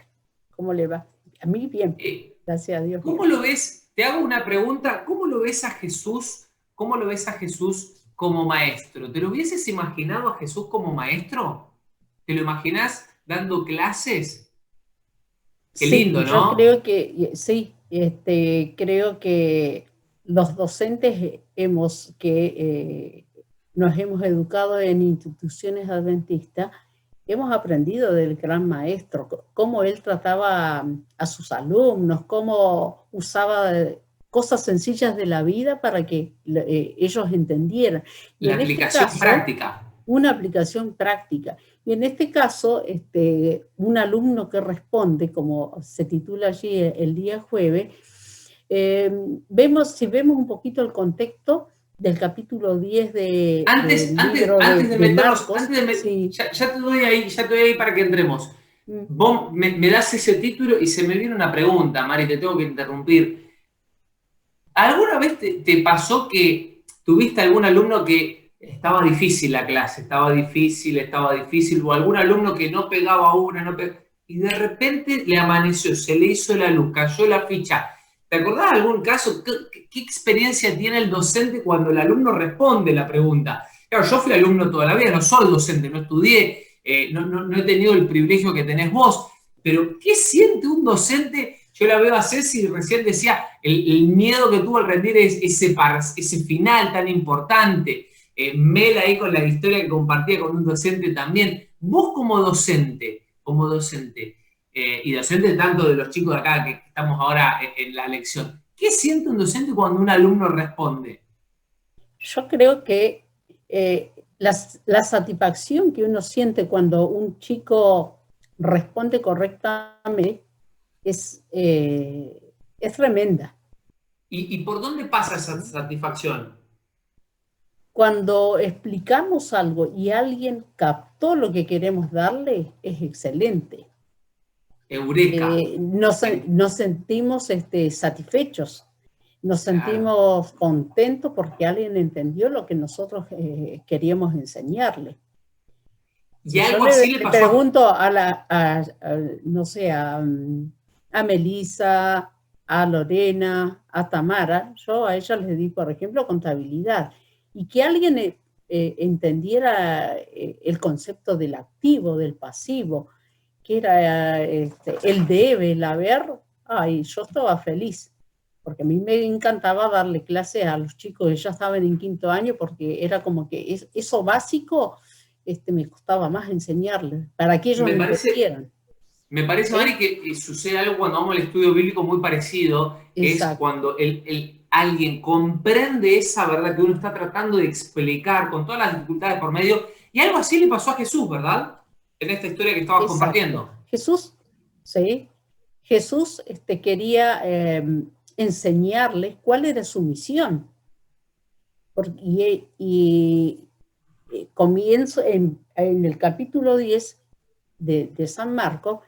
¿Cómo le va? A mí bien, gracias a Dios. ¿Cómo lo ves? Te hago una pregunta, ¿cómo lo ves a Jesús? ¿Cómo lo ves a Jesús como maestro? ¿Te lo hubieses imaginado a Jesús como maestro? ¿Te lo imaginás dando clases? Qué lindo, ¿no? Yo creo que sí, creo que los docentes nos hemos educado en instituciones adventistas, hemos aprendido del gran maestro, cómo él trataba a sus alumnos, cómo usaba cosas sencillas de la vida para que ellos entendieran. Y la aplicación práctica. Una aplicación práctica. Y en este caso, un alumno que responde, como se titula allí el día jueves, si vemos un poquito el contexto del capítulo 10 antes de meternos, ya te doy ahí para que entremos. Vos me das ese título y se me viene una pregunta, Mari, te tengo que interrumpir. ¿Alguna vez te pasó que tuviste algún alumno que estaba difícil la clase, estaba difícil, o algún alumno que no pegaba una, y de repente le amaneció, se le hizo la luz, cayó la ficha? ¿Te acordás de algún caso? ¿Qué experiencia tiene el docente cuando el alumno responde la pregunta? Claro, yo fui alumno toda la vida, no soy docente, no estudié, no he tenido el privilegio que tenés vos, pero ¿qué siente un docente? Yo la veo a Ceci, recién decía, el miedo que tuvo al rendir ese final tan importante. Mel ahí con la historia que compartía con un docente también. Vos como docente, y docente tanto de los chicos de acá que estamos ahora en la lección, ¿qué siente un docente cuando un alumno responde? Yo creo que la satisfacción que uno siente cuando un chico responde correctamente es tremenda. ¿Y por dónde pasa esa satisfacción? Cuando explicamos algo y alguien captó lo que queremos darle, es excelente. Eureka. Nos sentimos satisfechos, nos sentimos contentos porque alguien entendió lo que nosotros queríamos enseñarle. Y algo así le pasó. Pregunto a Melissa, a Lorena, a Tamara, yo a ellas les di, por ejemplo, contabilidad, y que alguien entendiera el concepto del activo, del pasivo, que era el debe, el haber, yo estaba feliz, porque a mí me encantaba darle clases a los chicos que ya estaban en quinto año, porque era como que eso básico me costaba más enseñarles, para que ellos entendieran. Me parece, Mari, que sucede algo cuando vamos al estudio bíblico muy parecido. Exacto. Es cuando alguien comprende esa verdad que uno está tratando de explicar con todas las dificultades por medio, y algo así le pasó a Jesús, ¿verdad? En esta historia que estabas compartiendo. Jesús quería enseñarles cuál era su misión. Comienzo en el capítulo 10 de San Marcos,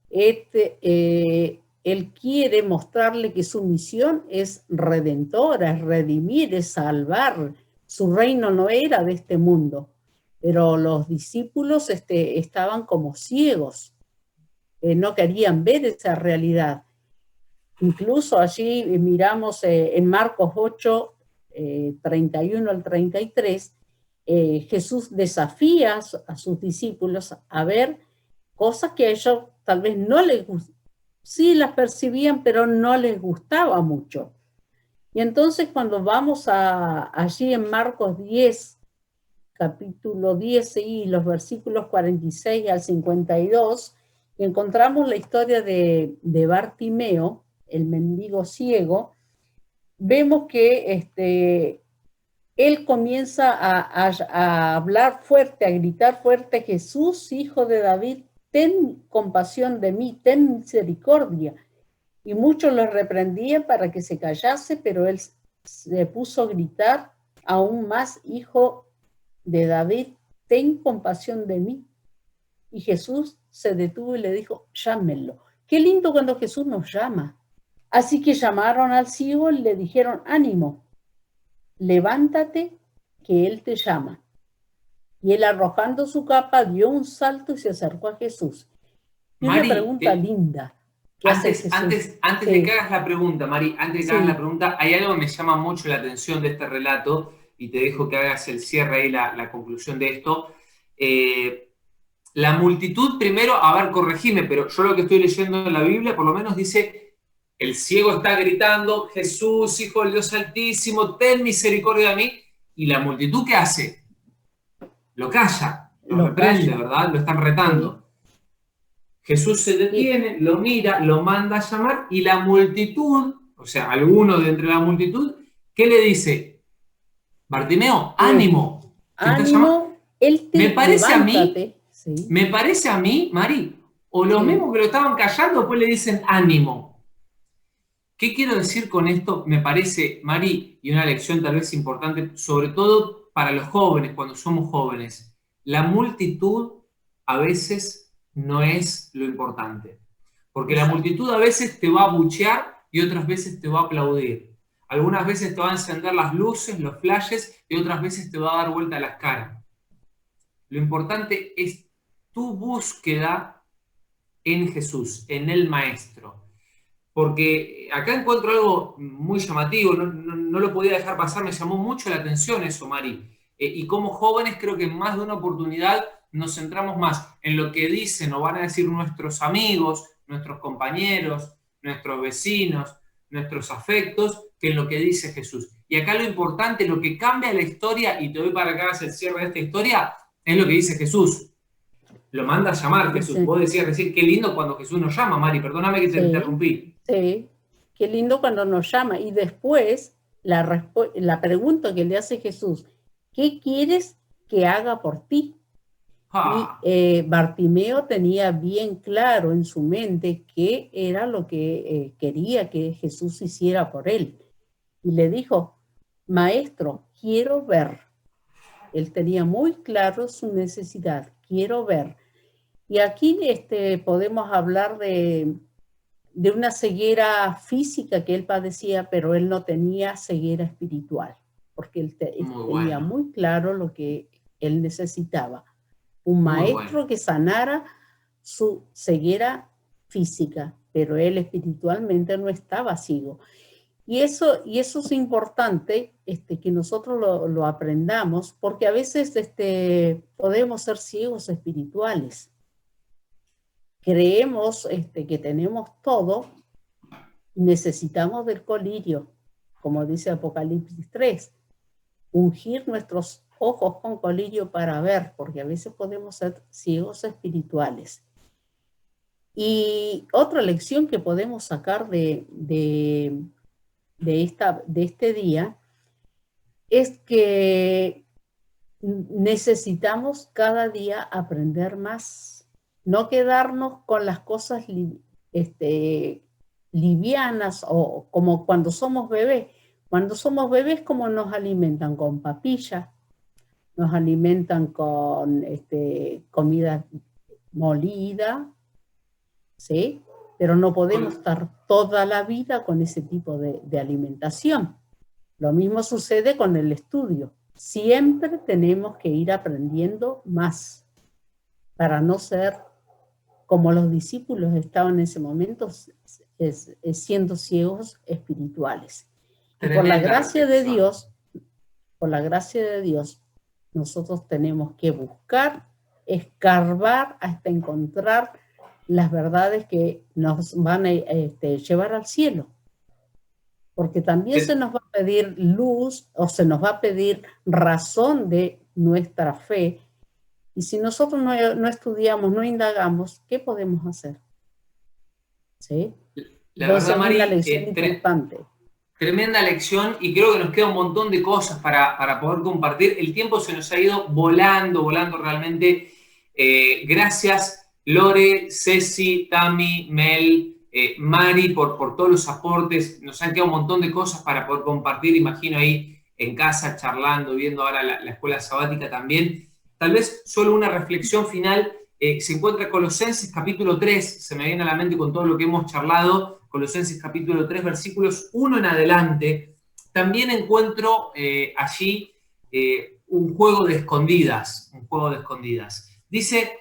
él quiere mostrarle que su misión es redentora, es redimir, es salvar. Su reino no era de este mundo, pero los discípulos estaban como ciegos, no querían ver esa realidad. Incluso allí miramos en Marcos 8, 31 al 33, Jesús desafía a sus discípulos a ver cosas que a ellos tal vez no les gustaban, sí las percibían, pero no les gustaba mucho. Y entonces cuando vamos allí en Marcos 10, capítulo 10, y los versículos 46 al 52, encontramos la historia de Bartimeo, el mendigo ciego. Vemos que él comienza a hablar fuerte, a gritar fuerte: Jesús, hijo de David, ten compasión de mí, ten misericordia. Y muchos lo reprendían para que se callase, pero él se puso a gritar aún más: hijo de David, ten compasión de mí. Y Jesús se detuvo y le dijo: llámenlo. Qué lindo cuando Jesús nos llama. Así que llamaron al ciego y le dijeron, ánimo, levántate, que él te llama. Y él, arrojando su capa, dio un salto y se acercó a Jesús. Y una Mari, pregunta linda. ¿Qué hace Jesús? Antes de que hagas la pregunta, Mari, antes de que hagas la pregunta, hay algo que me llama mucho la atención de este relato, y te dejo que hagas el cierre ahí, la conclusión de esto. La multitud, primero, a ver, corregime, pero yo lo que estoy leyendo en la Biblia, por lo menos dice, el ciego está gritando, Jesús, Hijo del Dios Altísimo, ten misericordia de mí, y la multitud, ¿qué hace? Lo calla, lo reprende, ¿verdad? Lo están retando. Sí. Jesús se detiene, lo mira, lo manda a llamar, y la multitud, o sea, alguno de entre la multitud, ¿qué le dice? Bartimeo, ánimo. Ánimo, él te me parece levántate. A mí, sí. Me parece a mí, Mari, o los mismos que lo estaban callando, después le dicen ánimo. ¿Qué quiero decir con esto? Me parece, Mari, y una lección tal vez importante, sobre todo para los jóvenes, cuando somos jóvenes. La multitud a veces no es lo importante. Porque la multitud a veces te va a abuchear y otras veces te va a aplaudir. Algunas veces te va a encender las luces, los flashes, y otras veces te va a dar vuelta a las caras. Lo importante es tu búsqueda en Jesús, en el Maestro. Porque acá encuentro algo muy llamativo, no lo podía dejar pasar, me llamó mucho la atención eso, Mari. Y como jóvenes creo que en más de una oportunidad nos centramos más en lo que dicen o van a decir nuestros amigos, nuestros compañeros, nuestros vecinos, nuestros afectos, que en lo que dice Jesús. Y acá lo importante, lo que cambia la historia, y te doy para que hagas el cierre de esta historia, es lo que dice Jesús. Lo manda a llamar Jesús. Sí. Vos decías decir, qué lindo cuando Jesús nos llama, Mari, perdóname que te interrumpí. Sí, qué lindo cuando nos llama. Y después, la pregunta que le hace Jesús, ¿qué quieres que haga por ti? Y Bartimeo tenía bien claro en su mente qué era lo que quería que Jesús hiciera por él. Y le dijo, Maestro, quiero ver. Él tenía muy claro su necesidad, quiero ver. Y aquí podemos hablar de una ceguera física que él padecía, pero él no tenía ceguera espiritual, porque él tenía muy claro lo que él necesitaba. Un maestro que sanara su ceguera física, pero él espiritualmente no estaba ciego. Y eso es importante que nosotros lo aprendamos, porque a veces podemos ser ciegos espirituales. Creemos que tenemos todo, necesitamos del colirio, como dice Apocalipsis 3, ungir nuestros ojos con colirio para ver, porque a veces podemos ser ciegos espirituales. Y otra lección que podemos sacar de este día es que necesitamos cada día aprender más, no quedarnos con las cosas livianas o como cuando somos bebés. Cuando somos bebés, ¿cómo nos alimentan? Con papilla, nos alimentan con comida molida, ¿sí? Pero no podemos estar toda la vida con ese tipo de alimentación. Lo mismo sucede con el estudio. Siempre tenemos que ir aprendiendo más para no ser como los discípulos estaban en ese momento, siendo ciegos espirituales. Y por la gracia de Dios, nosotros tenemos que buscar, escarbar hasta encontrar las verdades que nos van a llevar al cielo. Porque también se nos va a pedir luz o se nos va a pedir razón de nuestra fe. Y si nosotros no estudiamos, no indagamos, ¿qué podemos hacer? ¿Sí? Entonces, verdad, Mari, es una lección importante. Tremenda lección, y creo que nos queda un montón de cosas para poder compartir. El tiempo se nos ha ido volando realmente. Gracias, Lore, Ceci, Tami, Mel, Mari, por todos los aportes. Nos han quedado un montón de cosas para poder compartir, imagino ahí en casa, charlando, viendo ahora la escuela sabática también. Tal vez solo una reflexión final. Se encuentra Colosenses capítulo 3, se me viene a la mente con todo lo que hemos charlado, Colosenses capítulo 3, versículos 1 en adelante, también encuentro allí un juego de escondidas, Dice,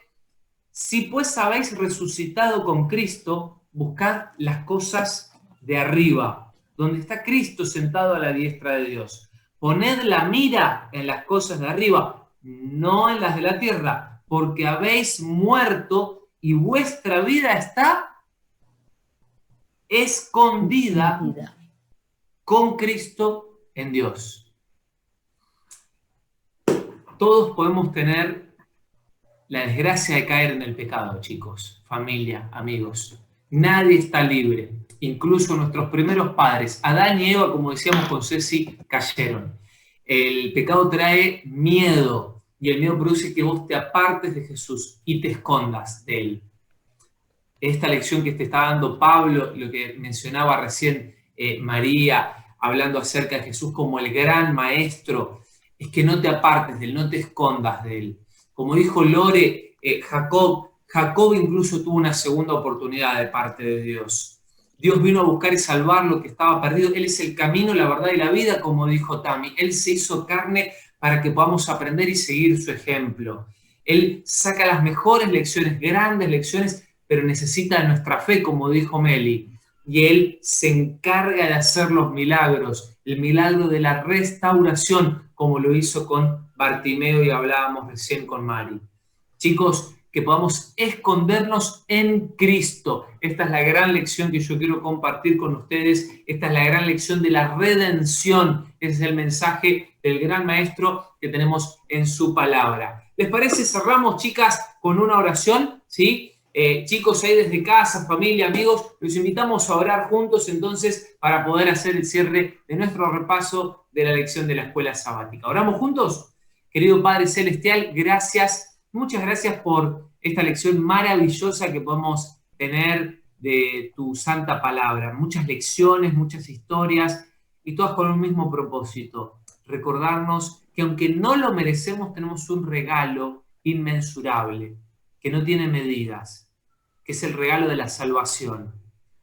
si pues habéis resucitado con Cristo, buscad las cosas de arriba, donde está Cristo sentado a la diestra de Dios. Poned la mira en las cosas de arriba, no en las de la tierra, porque habéis muerto y vuestra vida está escondida con Cristo en Dios. Todos podemos tener la desgracia de caer en el pecado, chicos, familia, amigos. Nadie está libre. Incluso nuestros primeros padres, Adán y Eva, como decíamos con Ceci, cayeron. El pecado trae miedo y el miedo produce que vos te apartes de Jesús y te escondas de Él. Esta lección que te está dando Pablo, lo que mencionaba recién María, hablando acerca de Jesús como el gran maestro, es que no te apartes de Él, no te escondas de Él. Como dijo Lore, Jacob incluso tuvo una segunda oportunidad de parte de Dios. Dios vino a buscar y salvar lo que estaba perdido. Él es el camino, la verdad y la vida, como dijo Tami. Él se hizo carne para que podamos aprender y seguir su ejemplo. Él saca las mejores lecciones, grandes lecciones, pero necesita nuestra fe, como dijo Meli. Y Él se encarga de hacer los milagros, el milagro de la restauración, como lo hizo con Bartimeo y hablábamos recién con Mari. Chicos, que podamos escondernos en Cristo. Esta es la gran lección que yo quiero compartir con ustedes. Esta es la gran lección de la redención. Ese es el mensaje del gran maestro que tenemos en su palabra. ¿Les parece? Cerramos, chicas, con una oración, ¿sí? Chicos, ahí desde casa, familia, amigos, los invitamos a orar juntos entonces para poder hacer el cierre de nuestro repaso de la lección de la escuela sabática. ¿Oramos juntos? Querido Padre Celestial, gracias, muchas gracias por esta lección maravillosa que podemos tener de tu santa palabra. Muchas lecciones, muchas historias y todas con un mismo propósito. Recordarnos que aunque no lo merecemos, tenemos un regalo inmensurable, que no tiene medidas, que es el regalo de la salvación.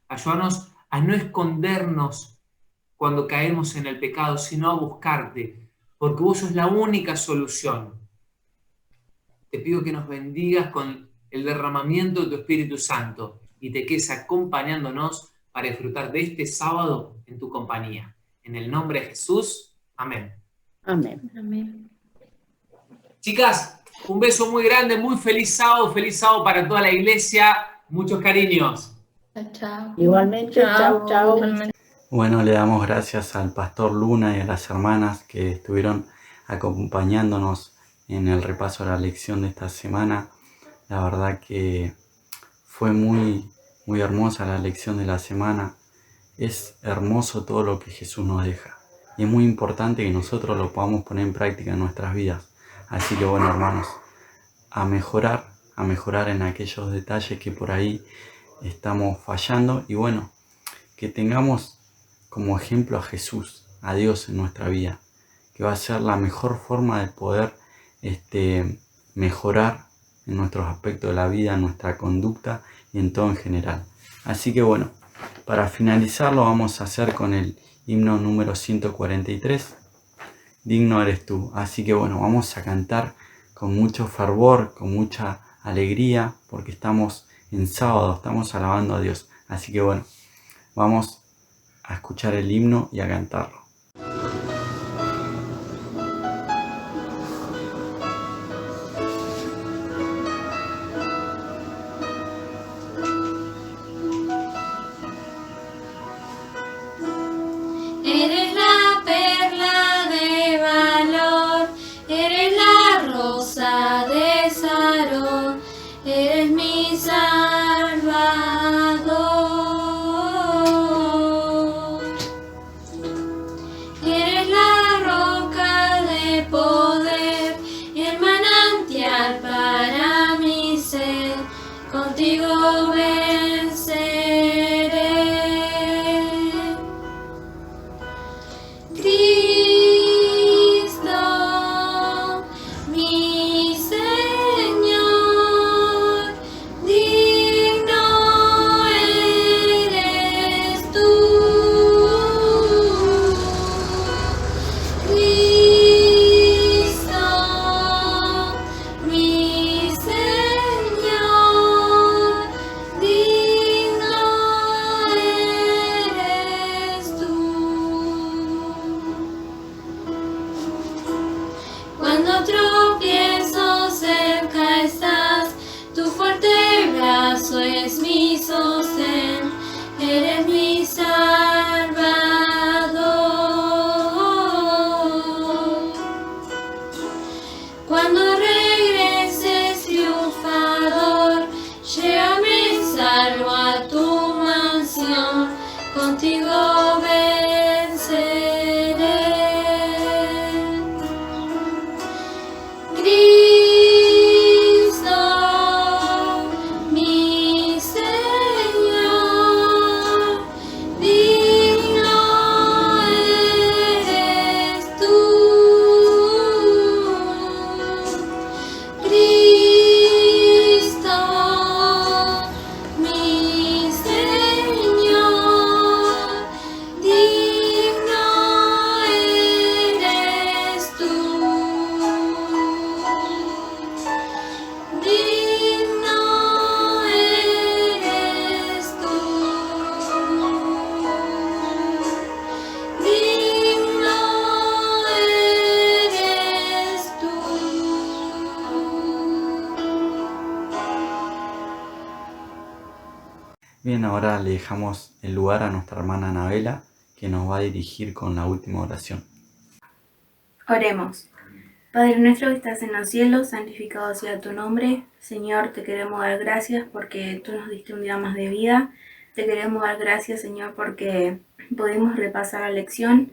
Ayúdanos a no escondernos cuando caemos en el pecado, sino a buscarte, porque vos sos la única solución. Te pido que nos bendigas con el derramamiento de tu Espíritu Santo y te quedes acompañándonos para disfrutar de este sábado en tu compañía. En el nombre de Jesús, amén. Amén. Amén. Chicas, un beso muy grande, muy feliz sábado para toda la iglesia. Muchos cariños. Chao, chao. Igualmente, chao, chao. Bueno, le damos gracias al pastor Luna y a las hermanas que estuvieron acompañándonos en el repaso de la lección de esta semana. La verdad que fue muy hermosa la lección de la semana. Es hermoso todo lo que Jesús nos deja. Y es muy importante que nosotros lo podamos poner en práctica en nuestras vidas. Así que bueno, hermanos, a mejorar en aquellos detalles que por ahí estamos fallando. Y bueno, que tengamos como ejemplo a Jesús, a Dios en nuestra vida, que va a ser la mejor forma de poder mejorar en nuestros aspectos de la vida, en nuestra conducta y en todo en general. Así que bueno, para finalizar lo vamos a hacer con el himno número 143, Digno eres tú. Así que bueno, vamos a cantar con mucho fervor, con mucha alegría, porque estamos en sábado, estamos alabando a Dios. Así que bueno, vamos a escuchar el himno y a cantarlo. Eres la perla de valor, eres la rosa de Sarón, eres mi Salvador. Eres la roca de poder y el manantial para mi ser, contigo venceré. Cristo, mi Señor, digno eres estás, tu fuerte brazo es mi sostén, eres mi Salvador. Cuando regreses triunfador, llévame salvo a tu mansión, contigo venceré. Cristo, mi Señor, digno eres tú. Cristo, mi Señor, digno eres tú. Digno eres tú. Digno eres tú. Bien, ahora le dejamos el lugar a nuestra hermana Anabela, que nos va a dirigir con la última oración. Oremos. Padre nuestro que estás en los cielos, santificado sea tu nombre. Señor, te queremos dar gracias porque tú nos diste un día más de vida. Te queremos dar gracias, Señor, porque pudimos repasar la lección.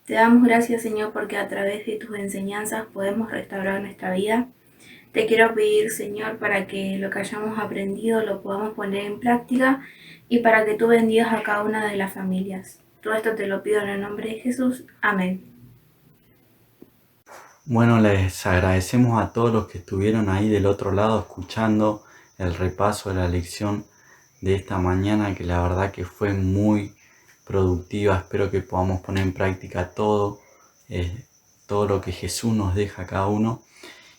Te damos gracias, Señor, porque a través de tus enseñanzas podemos restaurar nuestra vida. Te quiero pedir, Señor, para que lo que hayamos aprendido lo podamos poner en práctica y para que tú bendigas a cada una de las familias. Todo esto te lo pido en el nombre de Jesús. Amén. Bueno, les agradecemos a todos los que estuvieron ahí del otro lado escuchando el repaso de la lección de esta mañana, que la verdad que fue muy productiva. Espero que podamos poner en práctica todo lo que Jesús nos deja a cada uno.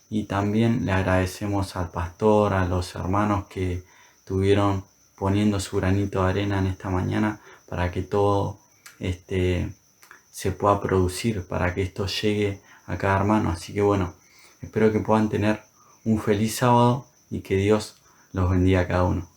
Y también le agradecemos al pastor, a los hermanos que estuvieron poniendo su granito de arena en esta mañana para que todo se pueda producir, para que esto llegue a cada hermano. Así que bueno, espero que puedan tener un feliz sábado y que Dios los bendiga a cada uno.